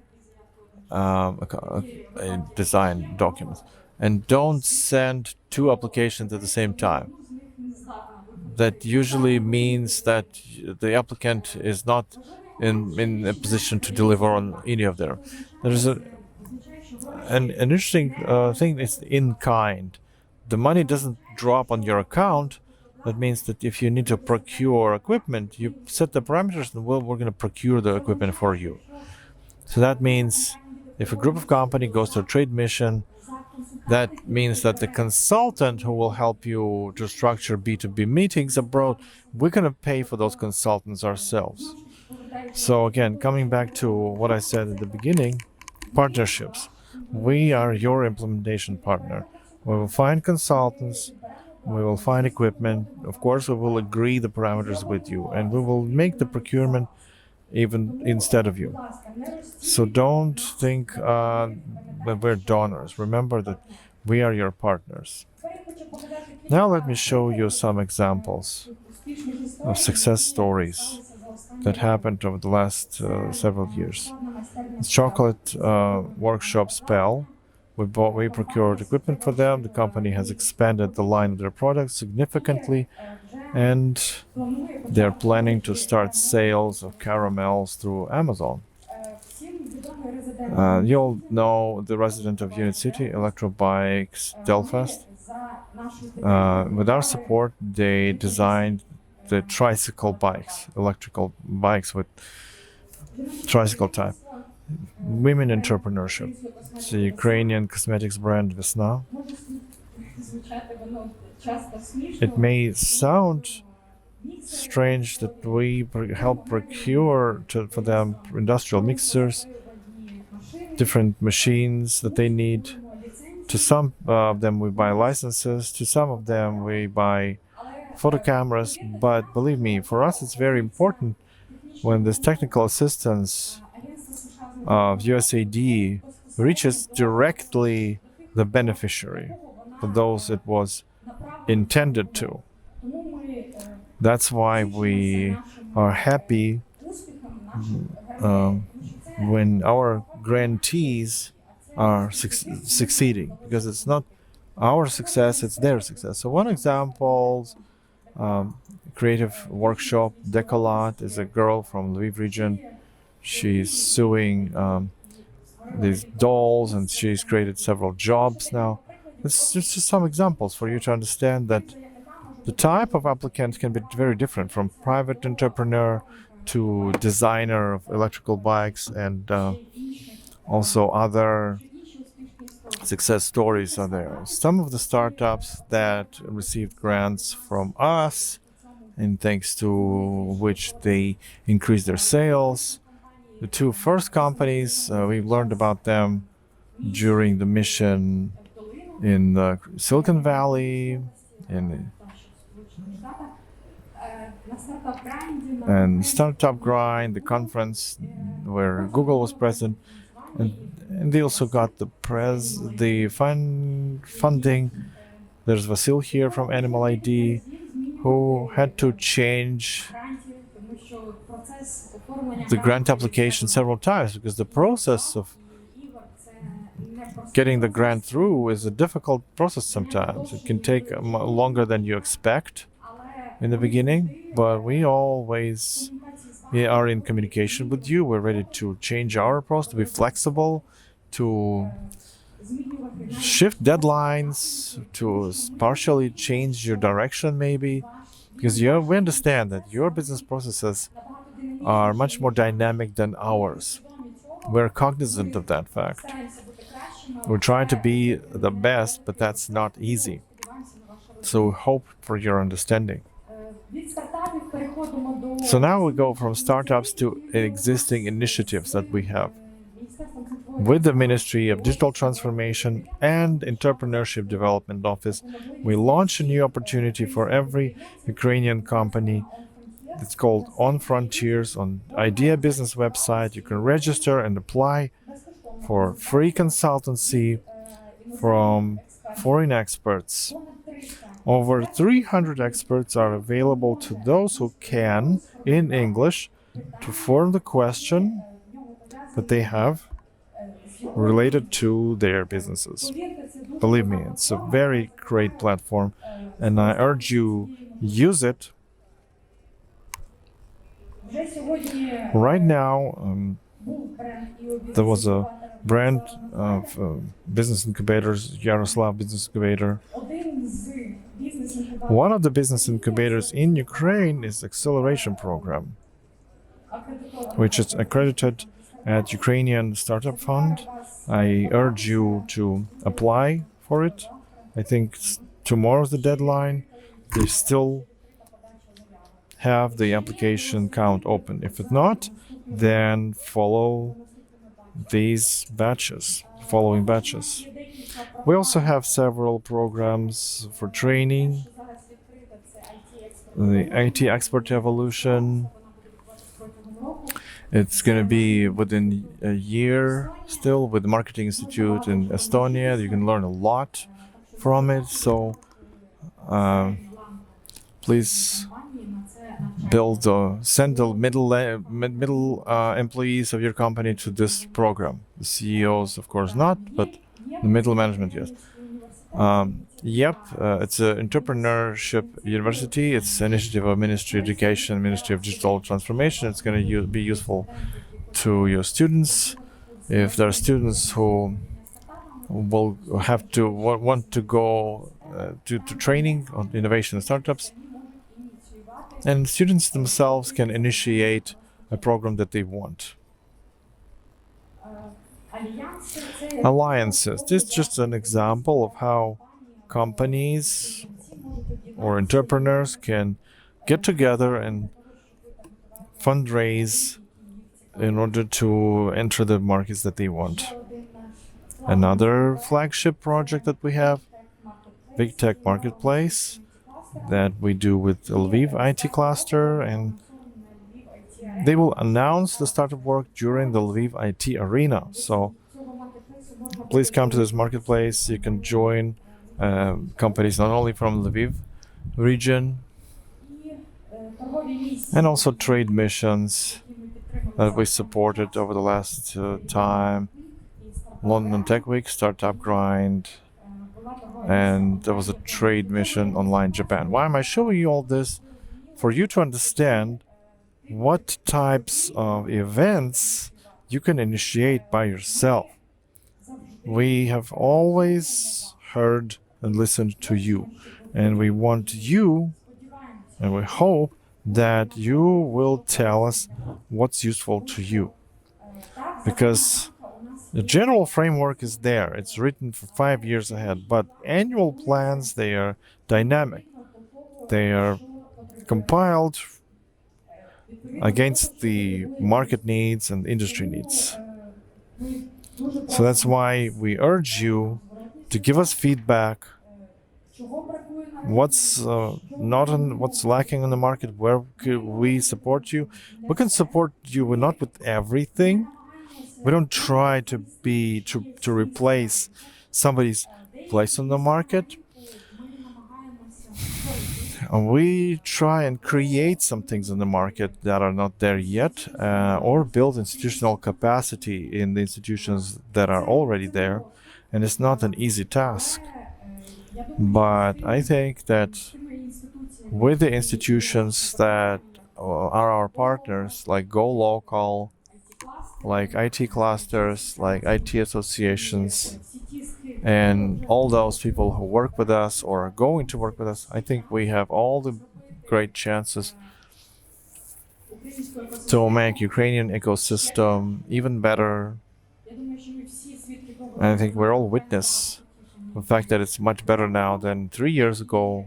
A: design documents, and don't send 2 applications at the same time. That usually means that the applicant is not in a position to deliver on any of them. There's an interesting thing is in kind. The money doesn't drop on your account. That means that if you need to procure equipment, you set the parameters and we're going to procure the equipment for you. So that means if a group of company goes to a trade mission, that means that the consultant who will help you to structure B2B meetings abroad, we're going to pay for those consultants ourselves. So again, coming back to what I said at the beginning, partnerships. We are your implementation partner. We will find consultants. We will find equipment. Of course, we will agree the parameters with you, and we will make the procurement even instead of you. So don't think that we're donors. Remember that we are your partners. Now let me show you some examples of success stories that happened over the last several years. It's chocolate workshop Spell. We procured equipment for them. The company has expanded the line of their products significantly, and they're planning to start sales of caramels through Amazon. You all know the resident of Unit City, Electrobikes Delfast. With our support, they designed the tricycle bikes, electrical bikes with tricycle type. Women entrepreneurship. It's a Ukrainian cosmetics brand Vesna. It may sound strange that we help procure for them industrial mixers, different machines that they need. To some of them we buy licenses, to some of them we buy photo cameras, but believe me, for us it's very important when this technical assistance of USAID reaches directly the beneficiary, for those it was intended to. That's why we are happy when our grantees are succeeding, because it's not our success, it's their success. So one example, creative workshop Decolat is a girl from Lviv region. She's sewing these dolls, and she's created several jobs now. It's just some examples for you to understand that the type of applicant can be very different, from private entrepreneur to designer of electrical bikes, and also other success stories are there. Some of the startups that received grants from us, and thanks to which they increased their sales. The two first companies, we learned about them during the mission in the Silicon Valley, and Startup Grind, the conference where Google was present, and they also got the funding. There's Vasil here from Animal ID, who had to change the grant application several times, because the process of getting the grant through is a difficult process sometimes. It can take longer than you expect in the beginning, but we always are in communication with you. We're ready to change our approach, to be flexible, to shift deadlines, to partially change your direction maybe, because we understand that your business processes are much more dynamic than ours. We're cognizant of that fact. We're trying to be the best, but that's not easy. So we hope for your understanding. So now we go from startups to existing initiatives that we have. With the Ministry of Digital Transformation and Entrepreneurship Development Office, we launch a new opportunity for every Ukrainian company. It's called On Frontiers on Idea Business website. You can register and apply for free consultancy from foreign experts. Over 300 experts are available to those who can, in English, to form the question that they have related to their businesses. Believe me, it's a very great platform, and I urge you, use it. Right now, there was a brand of business incubators, Yaroslav Business Incubator. One of the business incubators in Ukraine is Acceleration Program, which is accredited at Ukrainian Startup Fund. I urge you to apply for it. I think tomorrow's the deadline. They still have the application count open. If it's not, then follow these batches. following batches. We also have several programs for training, the IT Expert Evolution. It's going to be within a year still with the Marketing Institute in Estonia. You can learn a lot from it. So please send the middle employees of your company to this program. The CEOs, of course, not, but the middle management, yes. It's an entrepreneurship university. It's an initiative of Ministry of Education, Ministry of Digital Transformation. It's going to be useful to your students. If there are students who will have to want to go to training on innovation and startups, and students themselves can initiate a program that they want. Alliances. This is just an example of how companies or entrepreneurs can get together and fundraise in order to enter the markets that they want. Another flagship project that we have, Big Tech Marketplace, that we do with the Lviv IT cluster, and they will announce the start of work during the Lviv IT arena. So please come to this marketplace. You can join companies not only from Lviv region, and also trade missions that we supported over the last time. London Tech Week, Startup Grind, and there was a trade mission online Japan. Why am I showing you all this? For you to understand what types of events you can initiate by yourself. We have always heard and listened to you, and we want you, and we hope that you will tell us what's useful to you, because the general framework is there. It's written for 5 years ahead, but annual plans, they are dynamic. They are compiled against the market needs and industry needs. So that's why we urge you to give us feedback. What's what's lacking in the market? Where could we support you? We can support you not with everything. We don't try to replace somebody's place on the market. We try and create some things in the market that are not there yet, or build institutional capacity in the institutions that are already there. And it's not an easy task. But I think that with the institutions that are our partners, like GoLOCAL, like IT clusters, like IT associations, and all those people who work with us or are going to work with us, I think we have all the great chances to make Ukrainian ecosystem even better. And I think we're all witness the fact that it's much better now than 3 years ago.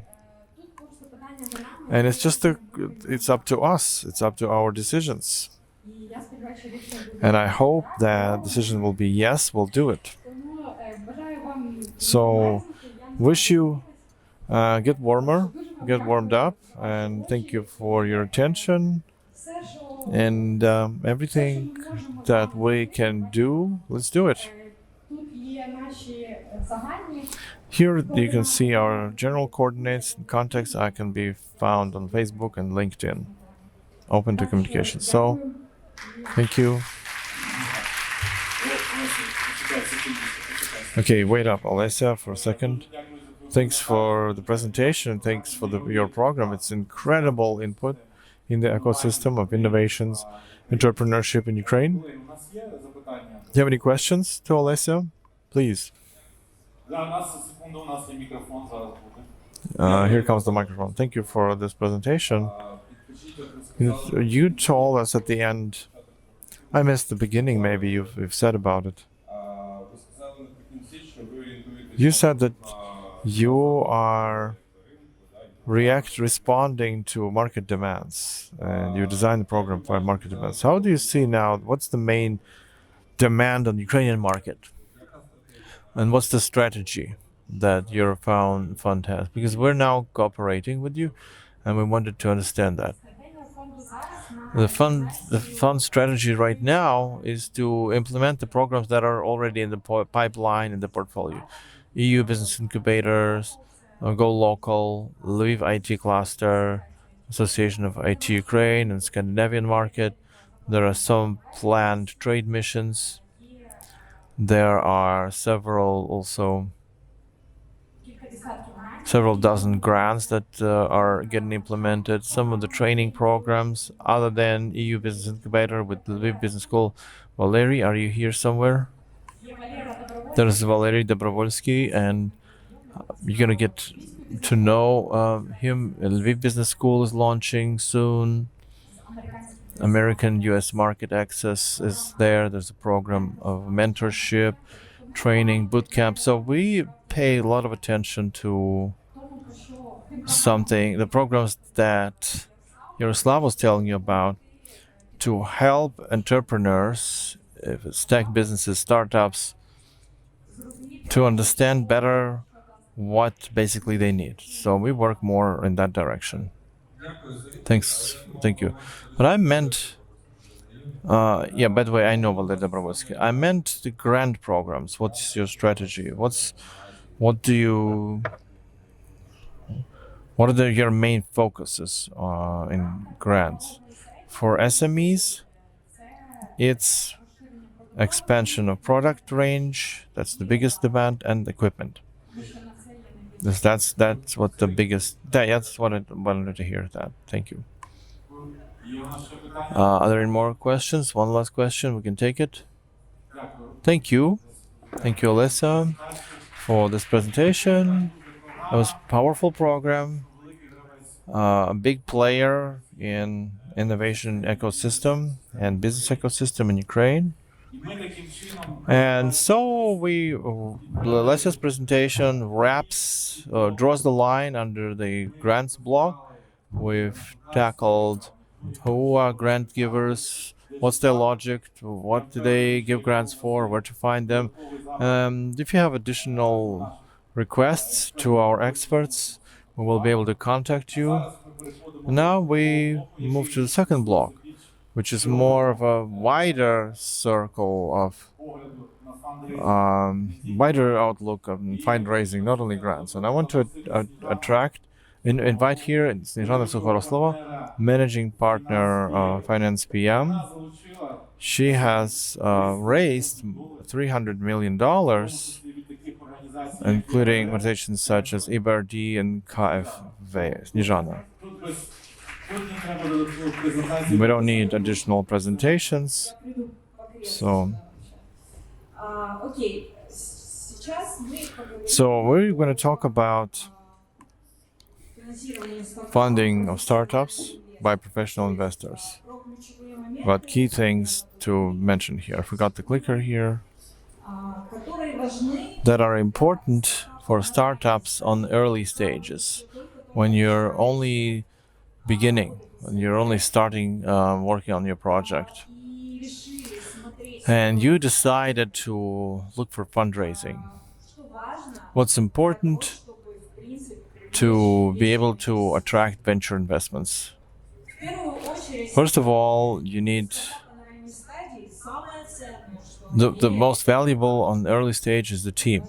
A: And it's up to us. It's up to our decisions. And I hope that decision will be yes, we'll do it. So, wish you get warmed up, and thank you for your attention. And everything that we can do, let's do it. Here you can see our general coordinates and contacts. I can be found on Facebook and LinkedIn. Open to communication. So, thank you. Okay, wait up, Olesya, for a second. Thanks for the presentation. Thanks for your program. It's incredible input in the ecosystem of innovations, entrepreneurship in Ukraine. Do you have any questions to Olesya? Please. Here comes the microphone. Thank you for this presentation. You told us at the end, I missed the beginning, maybe you've said about it. You said that you are responding to market demands, and you design the program for market demands. How do you see now, what's the main demand on the Ukrainian market? And what's the strategy that your fund has? Because we're now cooperating with you, and we wanted to understand that. The fund strategy right now is to implement the programs that are already in the pipeline in the portfolio. EU business incubators, GoLOCAL, Lviv IT cluster, Association of IT Ukraine and Scandinavian market. There are some planned trade missions. There are several dozen grants that are getting implemented. Some of the training programs, other than EU Business Incubator with the Lviv Business School. Valery, are you here somewhere? There's Valery Dobrovolsky, and you're gonna get to know him. Lviv Business School is launching soon. American US market access is there. There's a program of mentorship, training, bootcamp. So we pay a lot of attention to the programs that Yaroslav was telling you about, to help entrepreneurs, tech businesses, startups, to understand better what basically they need. So we work more in that direction. Thank you. But I meant, by the way, I know Valery Dobrovolsky. I meant the grant programs. What's your strategy? What are your main focuses in grants? For SMEs, it's expansion of product range. That's the biggest demand, and equipment. That's what the biggest. That's what I wanted to hear. That. Thank you. Are there any more questions? One last question. We can take it. Thank you. Thank you, Olesya, for this presentation. It was a powerful program. A big player in innovation ecosystem and business ecosystem in Ukraine. And so Olesya's presentation draws the line under the grants block. We've tackled who are grant givers, what's their logic, what do they give grants for, where to find them. If you have additional requests to our experts, we will be able to contact you. Now we move to the second block, which is more of a wider circle of wider outlook of fundraising, not only grants. And I want to invite here Snezhana Sukhoroslova, managing partner, finance PM. She has raised $300 million, including organizations such as EBRD and KFV. Snezhana. We don't need additional presentations. So we're going to talk about funding of startups by professional investors. But key things to mention here. I forgot the clicker here. That are important for startups on early stages, when you're only beginning, when you're only starting working on your project, and you decided to look for fundraising. What's important to be able to attract venture investments? First of all, you need the most valuable on the early stage is the team.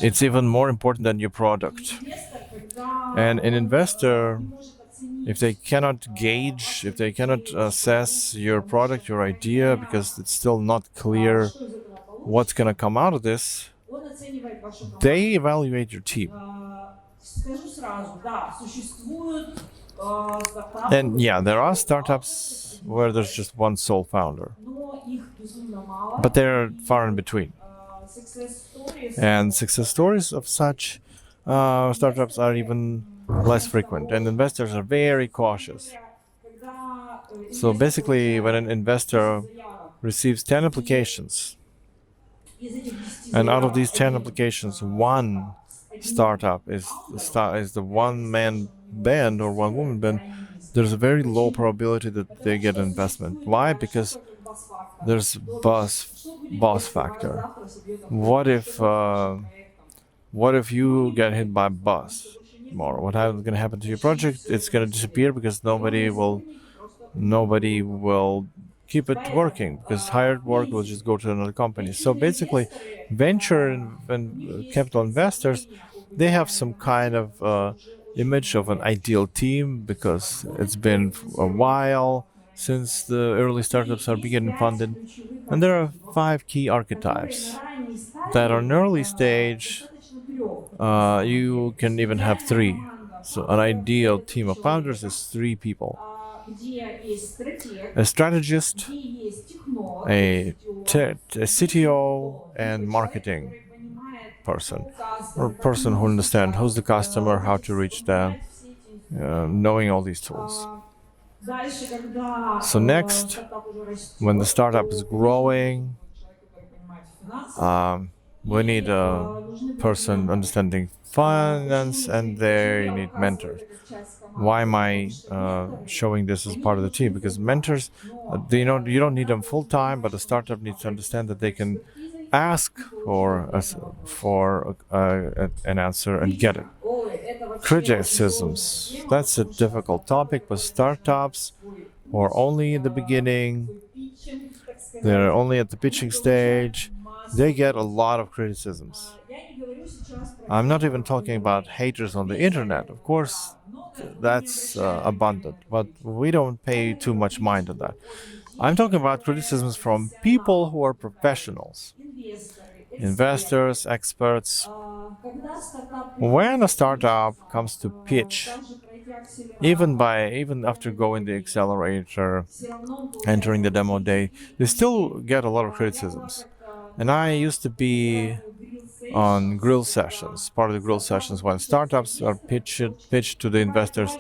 A: It's even more important than your product. And an investor, if they cannot assess your product, your idea, because it's still not clear what's going to come out of this, they evaluate your team. And there are startups where there's just one sole founder, but they're far in between. And success stories of such startups are even less frequent, and investors are very cautious. So basically, when an investor receives 10 applications, and out of these 10 applications, one startup is the one-man band or one-woman band, there's a very low probability that they get an investment. Why? Because there's buzz. boss factor. What if you get hit by a bus? Or what is going to happen to your project? It's going to disappear because nobody will keep it working, because hired work will just go to another company. So basically, venture and capital investors, they have some kind of image of an ideal team because it's been a while since the early startups are being funded. And there are 5 key archetypes that on early stage, you can even have 3. So an ideal team of founders is 3 people: a strategist, a CTO, and marketing person, or person who understands who's the customer, how to reach them, knowing all these tools. So next, when the startup is growing, we need a person understanding finance, and there you need mentors. Why am I showing this as part of the team? Because mentors, you don't need them full time, but a startup needs to understand that they can ask for an answer and get it. Criticisms. That's a difficult topic with startups who are only in the beginning. They're only at the pitching stage. They get a lot of criticisms. I'm not even talking about haters on the internet. Of course, that's abundant, but we don't pay too much mind on that. I'm talking about criticisms from people who are professionals, investors, experts. When a startup comes to pitch, even after going the accelerator, entering the demo day, they still get a lot of criticisms. And I used to be on grill sessions, part of the grill sessions when startups are pitched to the investors,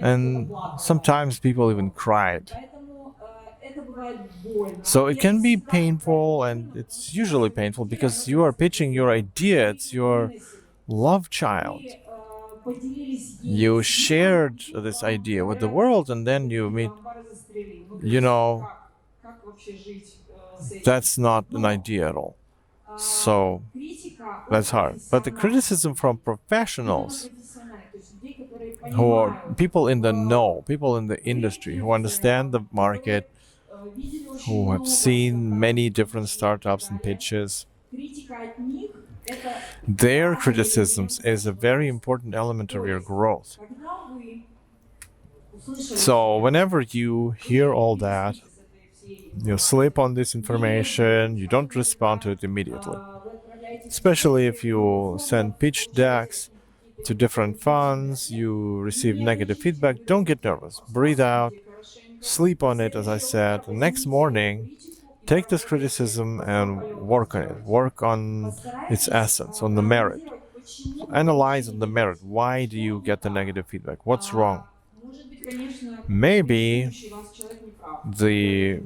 A: and sometimes people even cried. So it can be painful, and it's usually painful because you are pitching your idea. It's your love child. You shared this idea with the world, and then you meet, that's not an idea at all. So that's hard. But the criticism from professionals, who are people in the know, people in the industry, who understand the market, who have seen many different startups and pitches, their criticisms is a very important element of your growth. So whenever you hear all that, you slip on this information, you don't respond to it immediately. Especially if you send pitch decks to different funds, you receive negative feedback, don't get nervous. Breathe out, sleep on it, as I said. The next morning, take this criticism and work on it. Work on its essence, on the merit. Analyze on the merit. Why do you get the negative feedback? What's wrong? Maybe the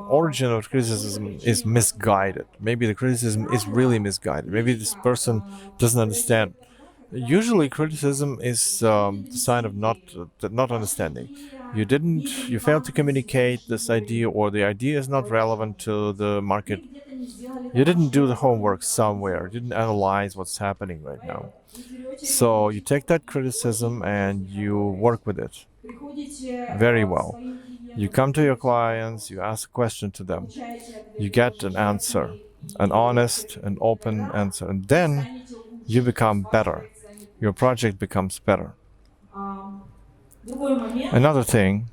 A: origin of criticism is misguided. Maybe the criticism is really misguided. Maybe this person doesn't understand. Usually, criticism is the sign of not understanding. You failed to communicate this idea, or the idea is not relevant to the market. You didn't do the homework somewhere. You didn't analyze what's happening right now. So you take that criticism and you work with it very well. You come to your clients, you ask a question to them, you get an answer, an honest and open answer, and then you become better. Your project becomes better. Another thing,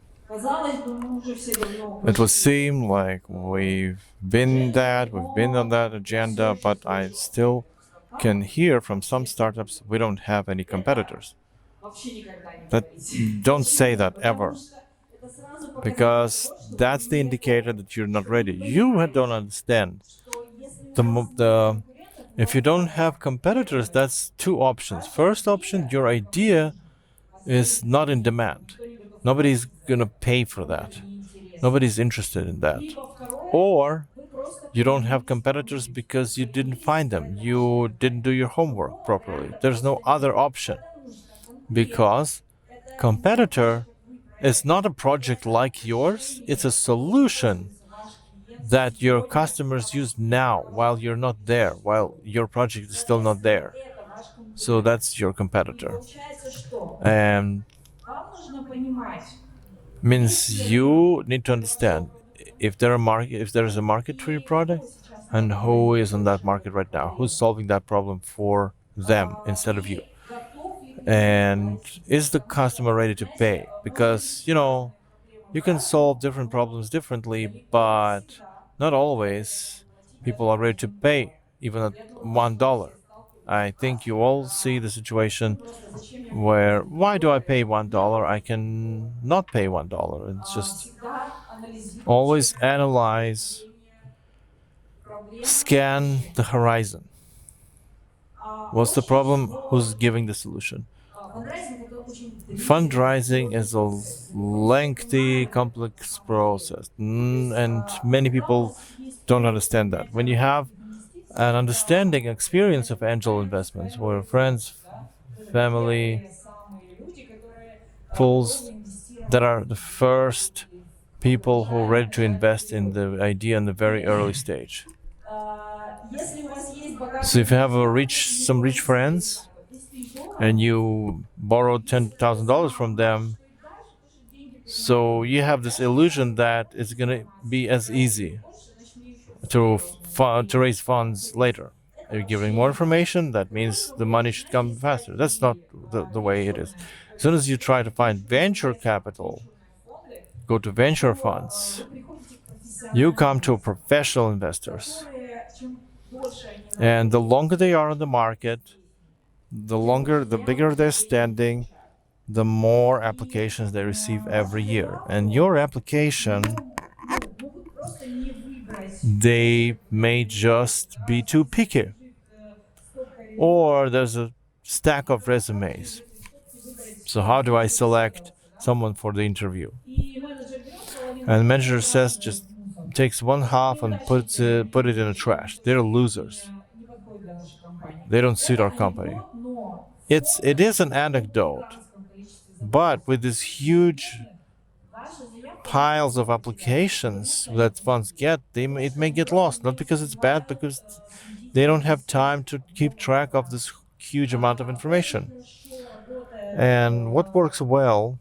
A: it would seem like we've been on that agenda, but I still can hear from some startups, we don't have any competitors. Don't say that ever, because that's the indicator that you're not ready. You don't understand. If you don't have competitors, that's 2 options. First option, your idea is not in demand. Nobody's gonna pay for that. Nobody's interested in that. Or you don't have competitors because you didn't find them. You didn't do your homework properly. There's no other option, because competitor is not a project like yours. It's a solution that your customers use now while you're not there, while your project is still not there. So that's your competitor. And means you need to understand if there is a market for your product, and who is on that market right now, who's solving that problem for them instead of you, and is the customer ready to pay? Because you can solve different problems differently, but not always people are ready to pay even at $1. I think you all see the situation where, why do I pay $1? I can not pay $1. It's just always analyze, scan the horizon. What's the problem? Who's giving the solution? Fundraising is a lengthy, complex process, and many people don't understand that. When you have an understanding, experience of angel investments, where friends, family, pools that are the first people who are ready to invest in the idea in the very early stage. So if you have some rich friends and you borrowed $10,000 from them, so you have this illusion that it's going to be as easy to raise funds later. You're giving more information, that means the money should come faster. That's not the way it is. As soon as you try to find venture capital, go to venture funds, you come to professional investors. And the longer they are on the market, the bigger their standing, the more applications they receive every year. And your application, they may just be too picky. Or there's a stack of resumes. So how do I select someone for the interview? And the manager says just takes one half and put it in the trash. They're losers. They don't suit our company. It is an anecdote, but with these huge piles of applications that funds get, it may get lost. Not because it's bad, because they don't have time to keep track of this huge amount of information. And what works well?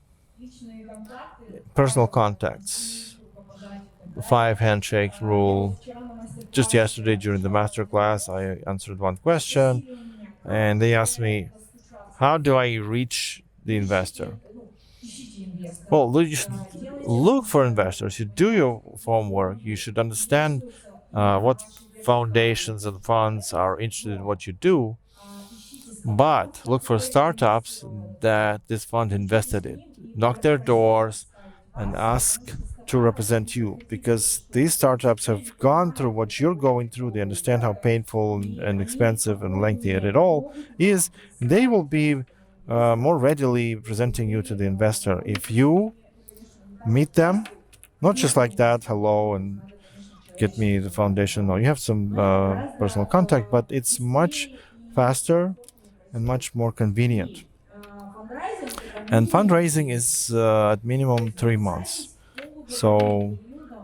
A: Personal contacts, the 5 handshake rule. Just yesterday during the masterclass, I answered one question, and they asked me, how do I reach the investor? Well, you should look for investors. You do your homework. You should understand what foundations and funds are interested in what you do. But look for startups that this fund invested in. Knock their doors and ask to represent you, because these startups have gone through what you're going through. They understand how painful and expensive and lengthy it all is. They will be more readily presenting you to the investor if you meet them, not just like that, hello, and get me the foundation. No, you have some personal contact, but it's much faster and much more convenient. And fundraising is at minimum 3 months. So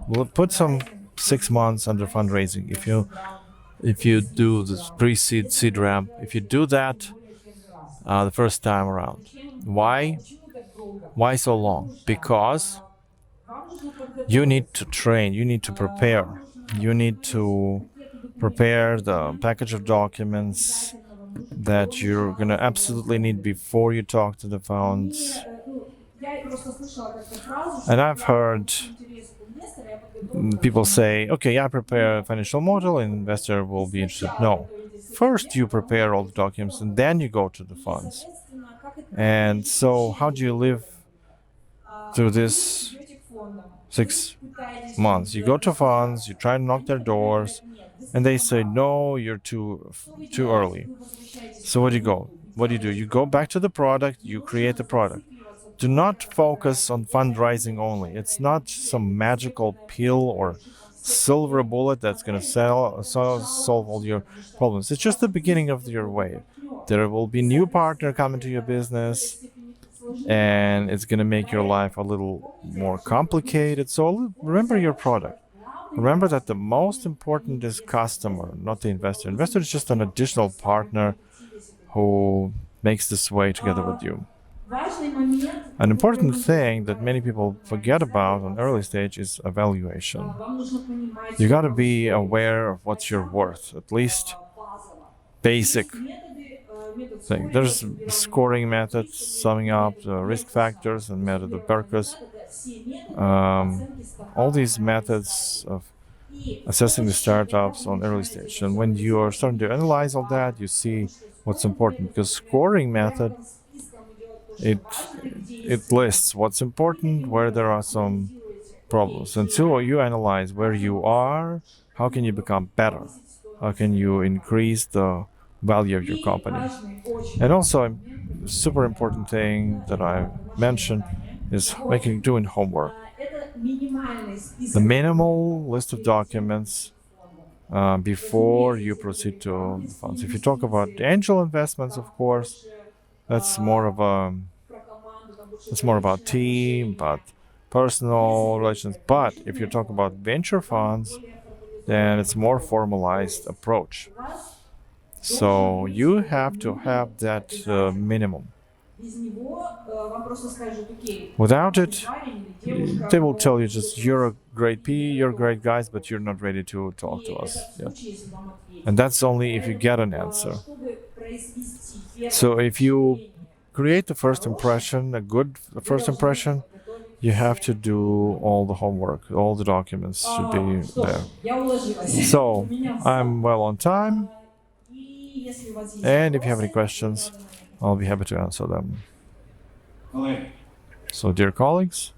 A: we'll put some 6 months under fundraising. If you do this pre-seed, seed ramp, if you do that the first time around. Why? Why so long? Because you need to train, you need to prepare. You need to prepare the package of documents that you're going to absolutely need before you talk to the funds. And I've heard people say, okay, I prepare a financial model and investor will be interested. No. First you prepare all the documents and then you go to the funds. And so how do you live through this 6 months? You go to funds, you try to knock their doors, and they say, no, you're too early. So what do you go? What do? You go back to the product, you create the product. Do not focus on fundraising only. It's not some magical pill or silver bullet that's going to solve all your problems. It's just the beginning of your way. There will be new partner coming to your business, and it's going to make your life a little more complicated. So remember your product. Remember that the most important is customer, not the investor. Investor is just an additional partner who makes this way together with you. An important thing that many people forget about on early stage is evaluation. You got to be aware of what you're worth, at least basic thing. There's scoring methods, summing up the risk factors, and method of Berkus. All these methods of assessing the startups on early stage. And when you are starting to analyze all that, you see what's important, because scoring method, it lists what's important, where there are some problems. Until you analyze where you are, how can you become better? How can you increase the value of your company? And also, a super important thing that I mentioned is doing homework. The minimal list of documents before you proceed to funds. If you talk about angel investments, of course, that's more about team, about personal relations. But if you talk about venture funds, then it's more formalized approach. So you have to have that minimum. Without it, they will tell you just you're a great PE, you're great guys, but you're not ready to talk to us. Yeah. And that's only if you get an answer. So if you create the first impression, a good first impression, you have to do all the homework. All the documents should be there. So I'm well on time. And if you have any questions, I'll be happy to answer them. So, dear colleagues,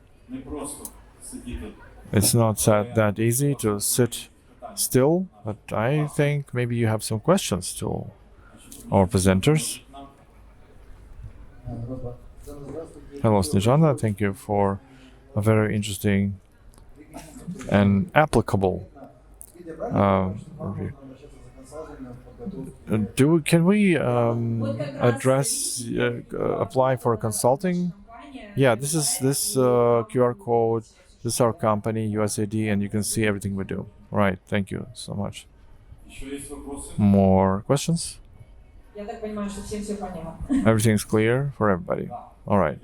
A: it's not that easy to sit still, but I think maybe you have some questions to our presenters. Hello, Snezhana. Thank you for a very interesting and applicable review. Can we apply for consulting? Yeah, this QR code. This is our company, USAID, and you can see everything we do. Right. Thank you so much. More questions? Everything's clear for everybody. All right.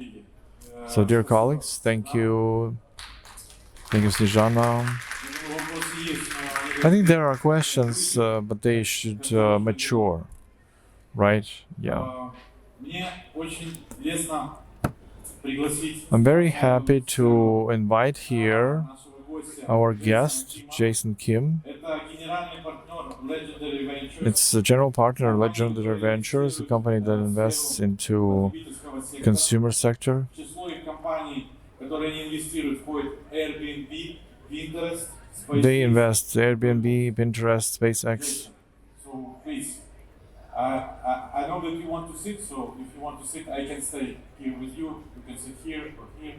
A: So, dear colleagues, thank you. Thank you, Snezhana. I think there are questions, but they should mature, right? Yeah. I'm very happy to invite here our guest, Jayson Kim. It's a general partner of Legendary Ventures, a company that invests into consumer sector. They invest Airbnb, Pinterest, SpaceX.
B: So please, I know that you want to sit, so if you want to sit, I can stay here with you. You can sit here or here.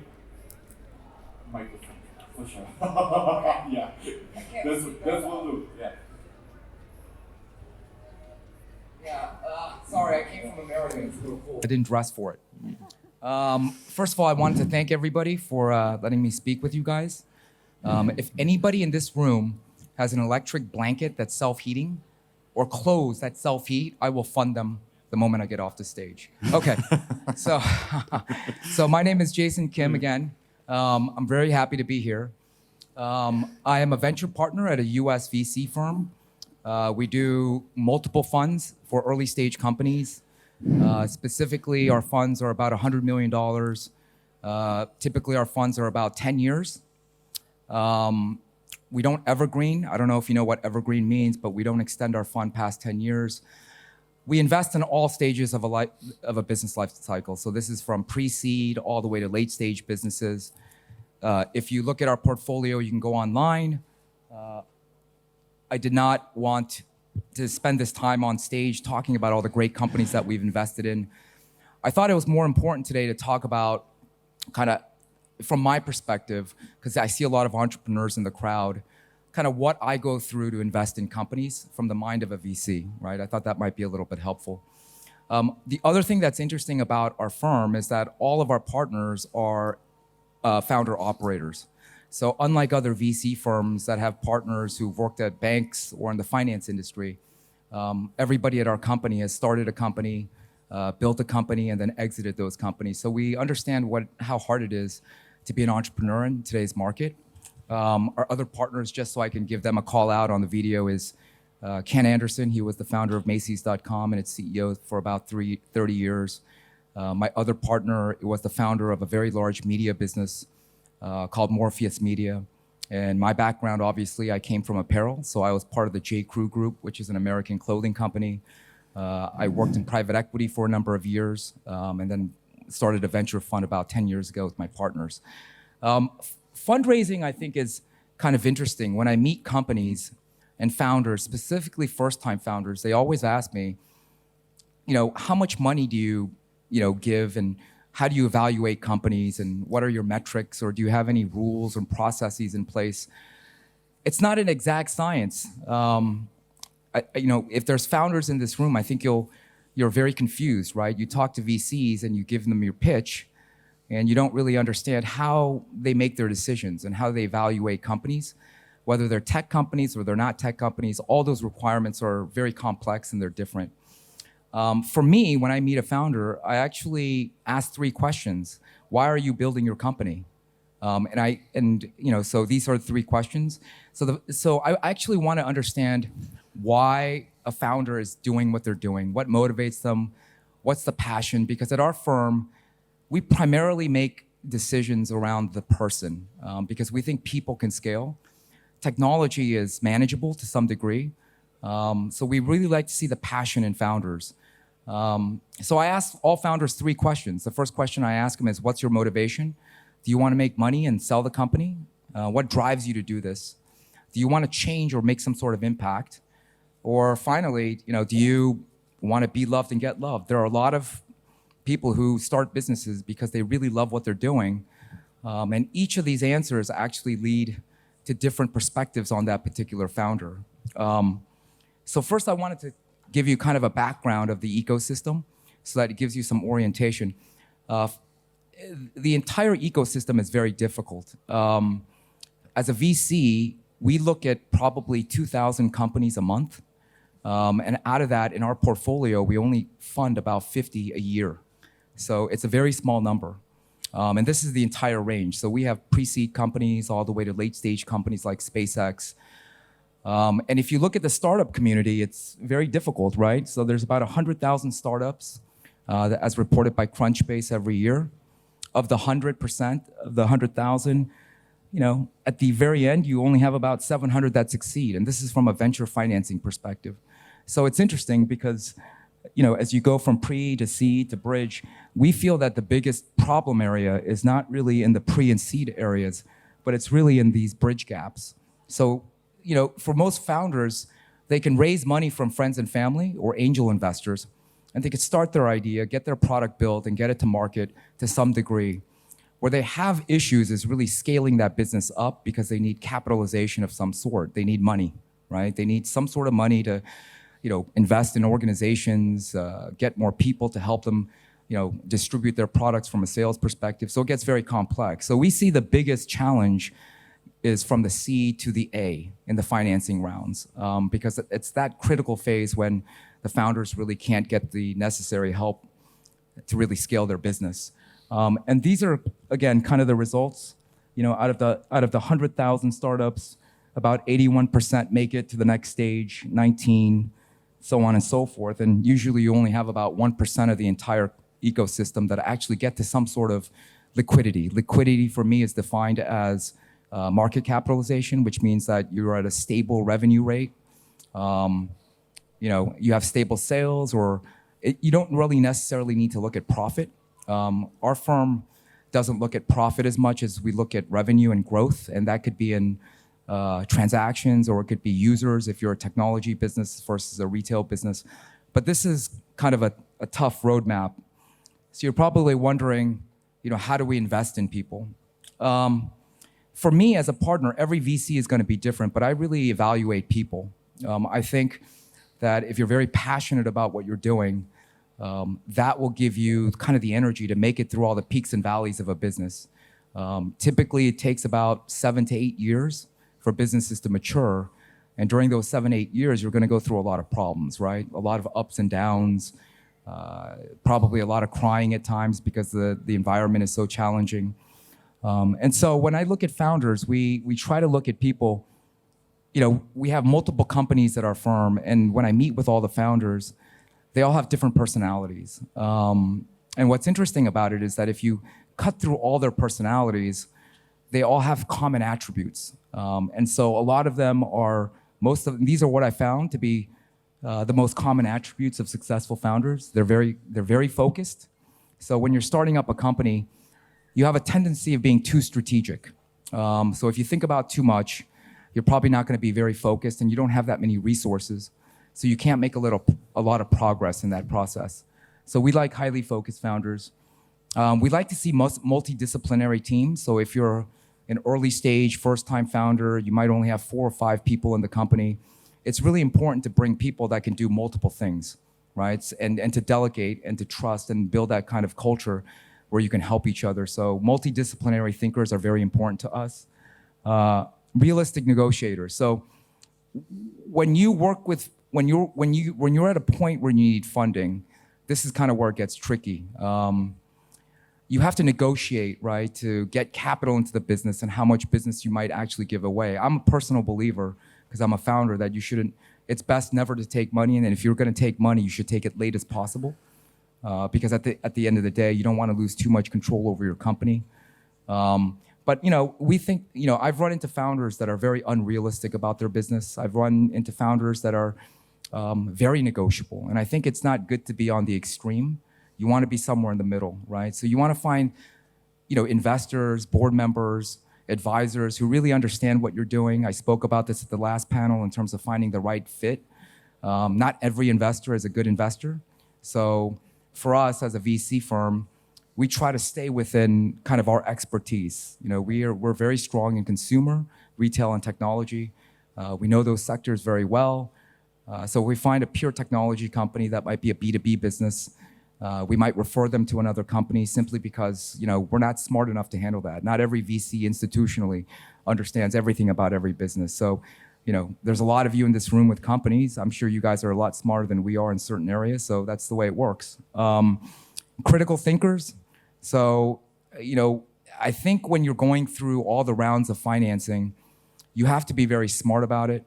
B: Microphone, for sure. Yeah, that's what we'll do. Yeah.
C: Sorry, I came from America. It's a little cool. I didn't dress for it. First of all, I wanted to thank everybody for letting me speak with you guys. If anybody in this room has an electric blanket that's self-heating or clothes that self-heat, I will fund them the moment I get off the stage. Okay, so my name is Jayson Kim again. I'm very happy to be here. I am a venture partner at a US VC firm. We do multiple funds for early stage companies. Specifically, our funds are about $100 million. Typically, our funds are about 10 years. We don't evergreen. I don't know if you know what evergreen means, but we don't extend our fund past 10 years. We invest in all stages of a business life cycle. So this is from pre-seed all the way to late stage businesses. If you look at our portfolio, you can go online. I did not want to spend this time on stage talking about all the great companies that we've invested in. I thought it was more important today to talk about kind of from my perspective, because I see a lot of entrepreneurs in the crowd, kind of what I go through to invest in companies from the mind of a VC, right? I thought that might be a little bit helpful. The other thing that's interesting about our firm is that all of our partners are founder operators. So unlike other VC firms that have partners who've worked at banks or in the finance industry, everybody at our company has started a company, built a company, and then exited those companies. So we understand how hard it is to be an entrepreneur in today's market. Our other partners, just so I can give them a call out on the video, is Ken Anderson. He was the founder of Macy's.com and its CEO for about 30 years. My other partner was the founder of a very large media business called Morpheus Media. And my background, obviously, I came from apparel. So I was part of the J. Crew Group, which is an American clothing company. I worked in private equity for a number of years, and then started a venture fund about 10 years ago with my partners. Fundraising, I think, is kind of interesting. When I meet companies and founders, specifically first-time founders, they always ask me, how much money do you, give, and how do you evaluate companies, and what are your metrics, or do you have any rules and processes in place? It's not an exact science. If there's founders in this room, I think you're very confused, right? You talk to VCs and you give them your pitch, and you don't really understand how they make their decisions and how they evaluate companies, whether they're tech companies or they're not tech companies. All those requirements are very complex and they're different. For me, when I meet a founder, I actually ask 3 questions. Why are you building your company? So these are 3 questions. So I actually want to understand why a founder is doing what they're doing, what motivates them, what's the passion, because at our firm, we primarily make decisions around the person because we think people can scale. Technology is manageable to some degree. So we really like to see the passion in founders. So I ask all founders 3 questions. The first question I ask them is, what's your motivation? Do you want to make money and sell the company? What drives you to do this? Do you want to change or make some sort of impact? Or finally, do you want to be loved and get loved? There are a lot of people who start businesses because they really love what they're doing. And each of these answers actually lead to different perspectives on that particular founder. So first I wanted to give you kind of a background of the ecosystem so that it gives you some orientation. The entire ecosystem is very difficult. As a VC, we look at probably 2,000 companies a month. And out of that, in our portfolio, we only fund about 50 a year. So it's a very small number. And this is the entire range. So we have pre-seed companies all the way to late-stage companies like SpaceX. And if you look at the startup community, it's very difficult, right? So there's about 100,000 startups, as reported by Crunchbase every year. Of the 100%, of the 100,000, at the very end, you only have about 700 that succeed. And this is from a venture financing perspective. So it's interesting because, as you go from pre to seed to bridge, we feel that the biggest problem area is not really in the pre and seed areas, but it's really in these bridge gaps. So, for most founders, they can raise money from friends and family or angel investors, and they could start their idea, get their product built, and get it to market to some degree. Where they have issues is really scaling that business up because they need capitalization of some sort. They need money, right? They need some sort of money to, invest in organizations, get more people to help them, distribute their products from a sales perspective. So it gets very complex. So we see the biggest challenge is from the C to the A in the financing rounds, because it's that critical phase when the founders really can't get the necessary help to really scale their business. And these are, again, kind of the results. Out of the 100,000 startups, about 81% make it to the next stage, 19, so on and so forth. And usually you only have about 1% of the entire ecosystem that actually get to some sort of liquidity. Liquidity for me is defined as market capitalization, which means that you're at a stable revenue rate. You have stable sales, or you don't really necessarily need to look at profit. Our firm doesn't look at profit as much as we look at revenue and growth, and that could be in transactions, or it could be users if you're a technology business versus a retail business. But this is kind of a tough roadmap. So you're probably wondering, how do we invest in people? For me as a partner, every VC is going to be different, but I really evaluate people. I think that if you're very passionate about what you're doing, that will give you kind of the energy to make it through all the peaks and valleys of a business. Typically, it takes about 7 to 8 years for businesses to mature. And during those 7, 8 years, you're going to go through a lot of problems, right? A lot of ups and downs, probably a lot of crying at times because the environment is so challenging. And so when I look at founders, we try to look at people. We have multiple companies at our firm, and when I meet with all the founders, they all have different personalities. And what's interesting about it is that if you cut through all their personalities, they all have common attributes. And so a lot of them are, these are what I found to be the most common attributes of successful founders. They're very focused. So when you're starting up a company, you have a tendency of being too strategic. So if you think about too much, you're probably not going to be very focused, and you don't have that many resources. So you can't make a lot of progress in that process. So we like highly focused founders. We like to see multidisciplinary teams. So if you're an early stage, first-time founder, you might only have 4 or 5 people in the company. It's really important to bring people that can do multiple things, right? And to delegate and to trust and build that kind of culture where you can help each other. So multidisciplinary thinkers are very important to us. Realistic negotiators. So when you're at a point where you need funding, this is kind of where it gets tricky. You have to negotiate, right, to get capital into the business and how much business you might actually give away. I'm a personal believer, because I'm a founder, that it's best never to take money, and if you're going to take money, you should take it late as possible, because at the end of the day, you don't want to lose too much control over your company. But we think, I've run into founders that are very unrealistic about their business. I've run into founders that are very negotiable, and I think it's not good to be on the extreme. You want to be somewhere in the middle, right? So you want to find, investors, board members, advisors who really understand what you're doing. I spoke about this at the last panel in terms of finding the right fit. Not every investor is a good investor. So for us as a VC firm, we try to stay within kind of our expertise. We're very strong in consumer, retail, and technology. We know those sectors very well. So if we find a pure technology company that might be a B2B business, we might refer them to another company simply because we're not smart enough to handle that. Not every VC institutionally understands everything about every business. So there's a lot of you in this room with companies. I'm sure you guys are a lot smarter than we are in certain areas, so that's the way it works. Critical thinkers. So, I think when you're going through all the rounds of financing, you have to be very smart about it.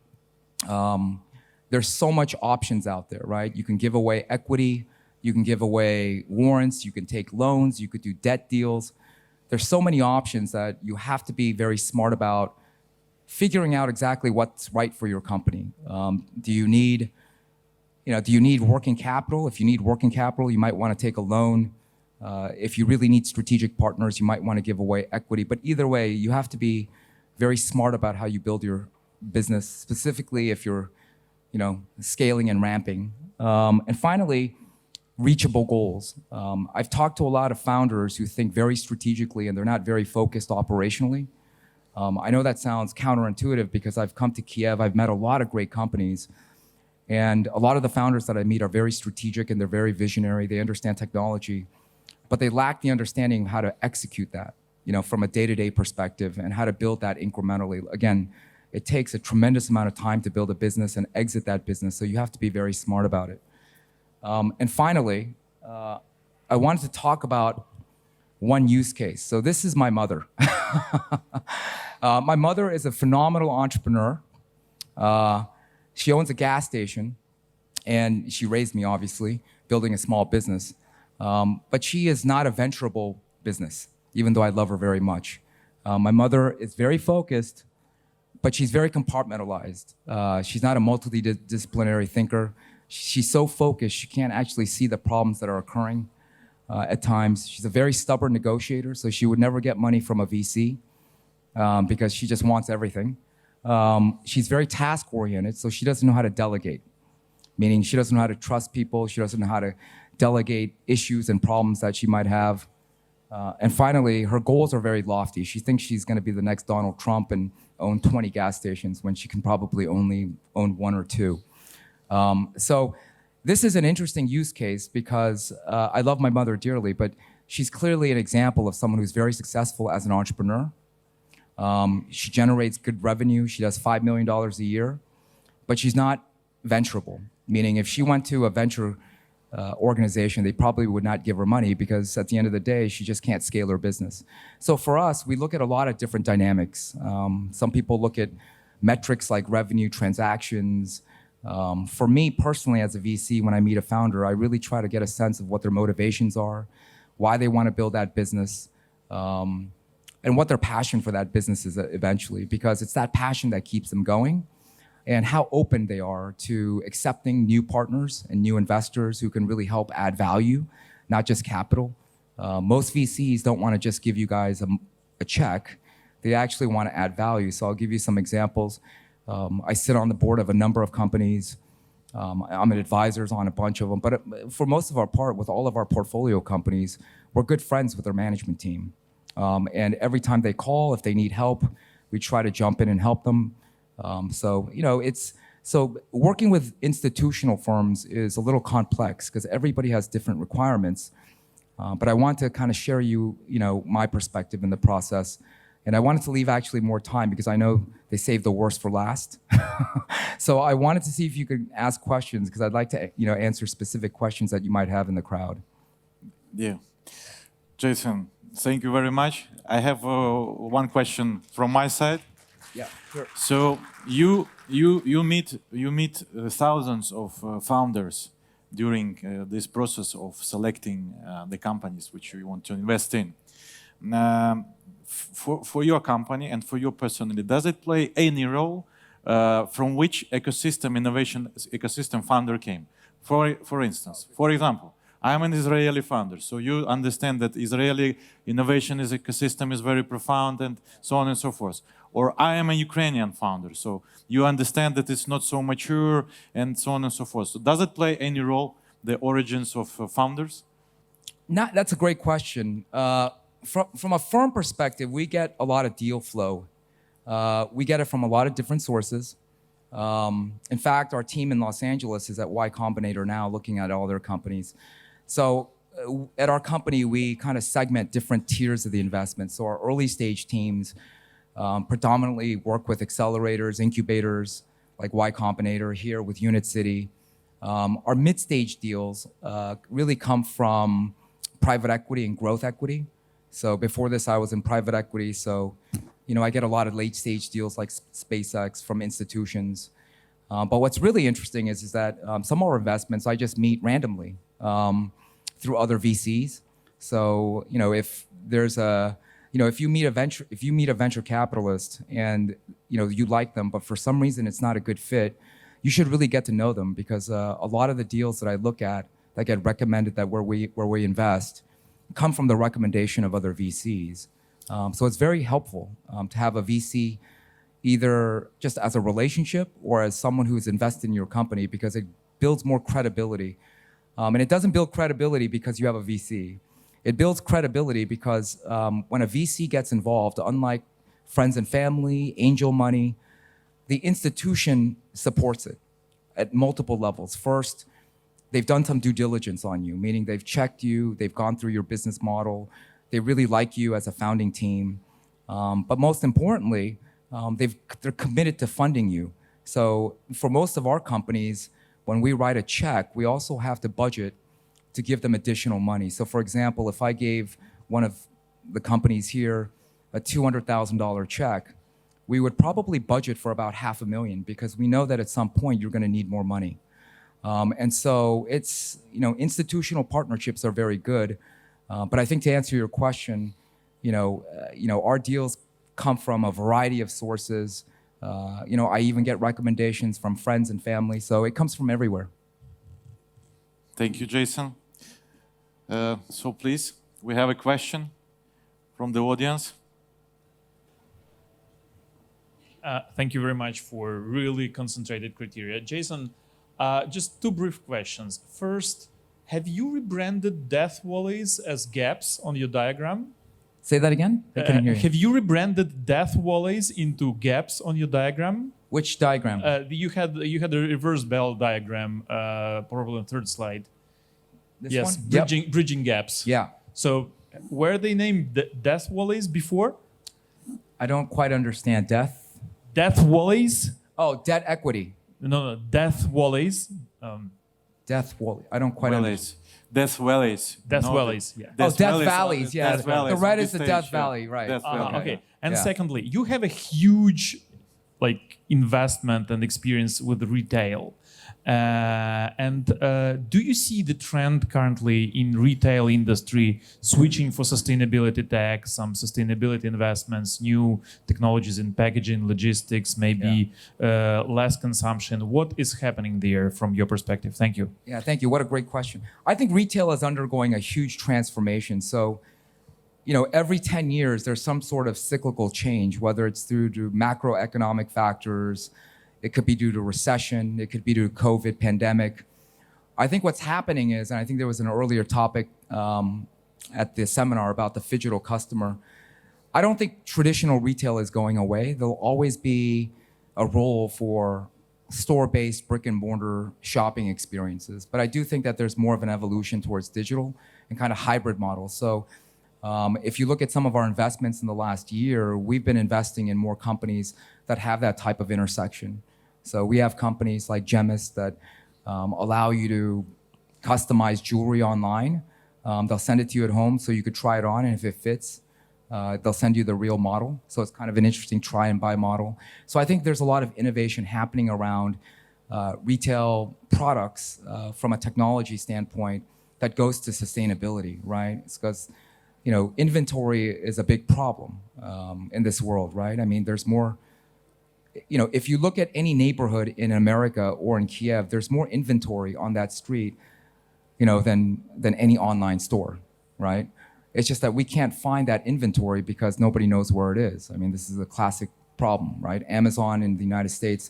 C: There's so much options out there, right? You can give away equity, you can give away warrants, you can take loans, you could do debt deals. There's so many options that you have to be very smart about figuring out exactly what's right for your company. Do you need working capital? If you need working capital, you might want to take a loan. If you really need strategic partners, you might want to give away equity. But either way, you have to be very smart about how you build your business, specifically if you're, scaling and ramping. And finally, reachable goals. I've talked to a lot of founders who think very strategically and they're not very focused operationally. I know that sounds counterintuitive because I've come to Kiev, I've met a lot of great companies, and a lot of the founders that I meet are very strategic and they're very visionary, they understand technology, but they lack the understanding of how to execute that, from a day-to-day perspective and how to build that incrementally. Again, it takes a tremendous amount of time to build a business and exit that business, so you have to be very smart about it. And finally, I wanted to talk about one use case. So this is my mother. My mother is a phenomenal entrepreneur. She owns a gas station, and she raised me, obviously, building a small business. But she is not a venturable business, even though I love her very much. My mother is very focused, but she's very compartmentalized. She's not a multidisciplinary thinker. She's so focused, she can't actually see the problems that are occurring at times. She's a very stubborn negotiator, so she would never get money from a VC because she just wants everything. She's very task-oriented, so she doesn't know how to delegate, meaning she doesn't know how to trust people, she doesn't know how to delegate issues and problems that she might have. And finally, her goals are very lofty. She thinks she's going to be the next Donald Trump and own 20 gas stations when she can probably only own 1 or 2. So this is an interesting use case because I love my mother dearly, but she's clearly an example of someone who's very successful as an entrepreneur. She generates good revenue. She does $5 million a year, but she's not venturable, meaning if she went to a venture organization, they probably would not give her money because at the end of the day, she just can't scale her business. So for us, we look at a lot of different dynamics. Some people look at metrics like revenue, transactions. For me personally, as a VC, when I meet a founder, I really try to get a sense of what their motivations are, why they want to build that business, and what their passion for that business is eventually, because it's that passion that keeps them going, and how open they are to accepting new partners and new investors who can really help add value, not just capital. Most VCs don't want to just give you guys a check. They actually want to add value. So I'll give you some examples. I sit on the board of a number of companies. I'm an advisor on a bunch of them. But for most of our part, with all of our portfolio companies, we're good friends with their management team. And every time they call, if they need help, we try to jump in and help them. So working with institutional firms is a little complex because everybody has different requirements. But I want to kind of share my perspective in the process. And I wanted to leave actually more time because I know they save the worst for last. So I wanted to see if you could ask questions because I'd like to answer specific questions that you might have in the crowd.
B: Yeah. Jayson, thank you very much. I have one question from my side.
C: Yeah, sure.
B: So you meet thousands of founders during this process of selecting the companies which you want to invest in. For your company and for you personally, does it play any role from which ecosystem founder came? For instance, for example, I'm an Israeli founder, so you understand that Israeli innovation ecosystem is very profound and so on and so forth. Or I am a Ukrainian founder, so you understand that it's not so mature and so on and so forth. So does it play any role, the origins of founders?
C: That's a great question. From a firm perspective, we get a lot of deal flow. We get it from a lot of different sources. In fact, our team in Los Angeles is at Y Combinator now looking at all their companies. So at our company, we kind of segment different tiers of the investment. So our early stage teams predominantly work with accelerators, incubators, like Y Combinator here with Unit City. Our mid-stage deals really come from private equity and growth equity. So before this, I was in private equity. So, I get a lot of late stage deals like SpaceX from institutions. But what's really interesting is that some of our investments I just meet randomly through other VCs. So, if there's if you meet a venture capitalist and you like them, but for some reason it's not a good fit, you should really get to know them because a lot of the deals that I look at that get recommended where we invest come from the recommendation of other VCs. So it's very helpful to have a VC either just as a relationship or as someone who's invested in your company because it builds more credibility. And it doesn't build credibility because you have a VC. It builds credibility because when a VC gets involved, unlike friends and family, angel money, the institution supports it at multiple levels. First, they've done some due diligence on you, meaning they've checked you, they've gone through your business model, they really like you as a founding team. But most importantly, they're committed to funding you. So for most of our companies, when we write a check, we also have to budget to give them additional money. So for example, if I gave one of the companies here a $200,000 check, we would probably budget for about $500,000 because we know that at some point you're gonna need more money. And so it's, institutional partnerships are very good. But I think to answer your question, our deals come from a variety of sources. I even get recommendations from friends and family. So it comes from everywhere.
B: Thank you, Jayson. So please, we have a question from the audience.
D: Thank you very much for really concentrated criteria. Jayson, just two brief questions. First, have you rebranded death valleys as gaps on your diagram?
C: Say that again? I couldn't hear you.
D: Have you rebranded death valleys into gaps on your diagram?
C: Which diagram?
D: You had a reverse bell diagram, probably on the third slide.
C: This
D: yes,
C: one?
D: bridging gaps.
C: Yeah.
D: So were they named death valleys before?
C: I don't quite understand.
D: Death valleys?
C: Oh, debt equity.
D: No, death valleys.
C: Death wall. I don't quite understand.
B: Death valleys.
D: Death
B: No,
D: valleys, yeah.
C: Death valleys. Yeah,
B: Death valleys
C: the red
B: on
C: is the
B: this
C: Death
B: stage, yeah.
C: Valley, right?
B: Death Valley.
D: Okay. And
C: Yeah.
D: secondly, you have a huge investment and experience with retail. Do you see the trend currently in retail industry switching for sustainability tech, some sustainability investments, new technologies in packaging, logistics, maybe less consumption? What is happening there from your perspective? Thank you.
C: Yeah, thank you. What a great question. I think retail is undergoing a huge transformation. So, every 10 years, there's some sort of cyclical change, whether it's due to macroeconomic factors, it could be due to recession, it could be due to COVID pandemic. I think what's happening is, and I think there was an earlier topic at the seminar about the phygital customer. I don't think traditional retail is going away. There'll always be a role for store-based brick and mortar shopping experiences. But I do think that there's more of an evolution towards digital and kind of hybrid models. So if you look at some of our investments in the last year, we've been investing in more companies that have that type of intersection. So we have companies like Gemis that allow you to customize jewelry online. They'll send it to you at home so you could try it on, and if it fits, they'll send you the real model. So it's kind of an interesting try and buy model. So I think there's a lot of innovation happening around retail products from a technology standpoint that goes to sustainability, right? It's because inventory is a big problem in this world, right? I mean, there's more, if you look at any neighborhood in America or in Kiev, there's more inventory on that street, than any online store, right? It's just that we can't find that inventory because nobody knows where it is. I mean, this is a classic problem, right? Amazon in the United States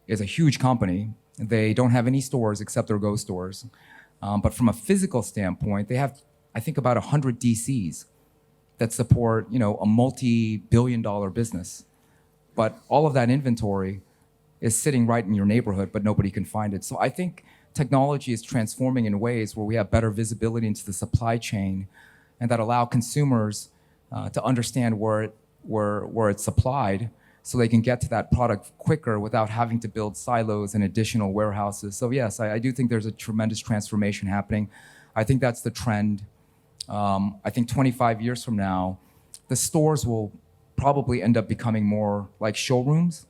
C: is a huge company. They don't have any stores except their Go stores. But from a physical standpoint, they have, I think, about 100 DCs that support, a multi-billion-dollar business. But all of that inventory is sitting right in your neighborhood, but nobody can find it. So I think technology is transforming in ways where we have better visibility into the supply chain and that allow consumers to understand where it's supplied so they can get to that product quicker without having to build silos and additional warehouses. So yes, I do think there's a tremendous transformation happening. I think that's the trend. I think 25 years from now, the stores will probably end up becoming more like showrooms,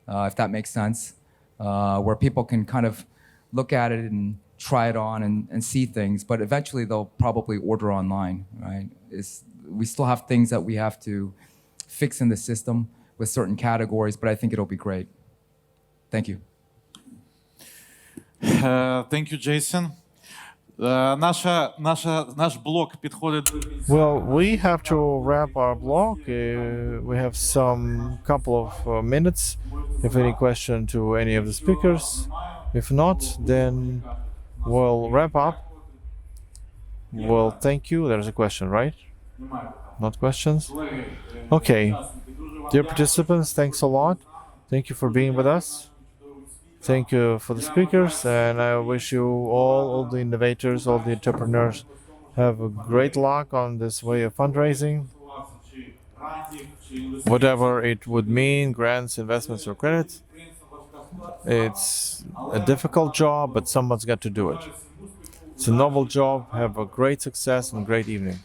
C: if that makes sense, where people can kind of look at it and try it on and see things, but eventually they'll probably order online, right? We still have things that we have to fix in the system with certain categories, but I think it'll be great. Thank you.
B: Thank you, Jayson. Наш блок підходить до кінця.
A: Well, we have to wrap our blog. We have some couple of minutes. If any question to any of the speakers. If not, then we'll wrap up. Well, thank you. There's a question, right? Not questions? Okay. Dear participants, thanks a lot. Thank you for being with us. Thank you for the speakers, and I wish you all the innovators, all the entrepreneurs, have a great luck on this way of fundraising. Whatever it would mean, grants, investments, or credits. It's a difficult job, but someone's got to do it. It's a noble job. Have a great success and great evening.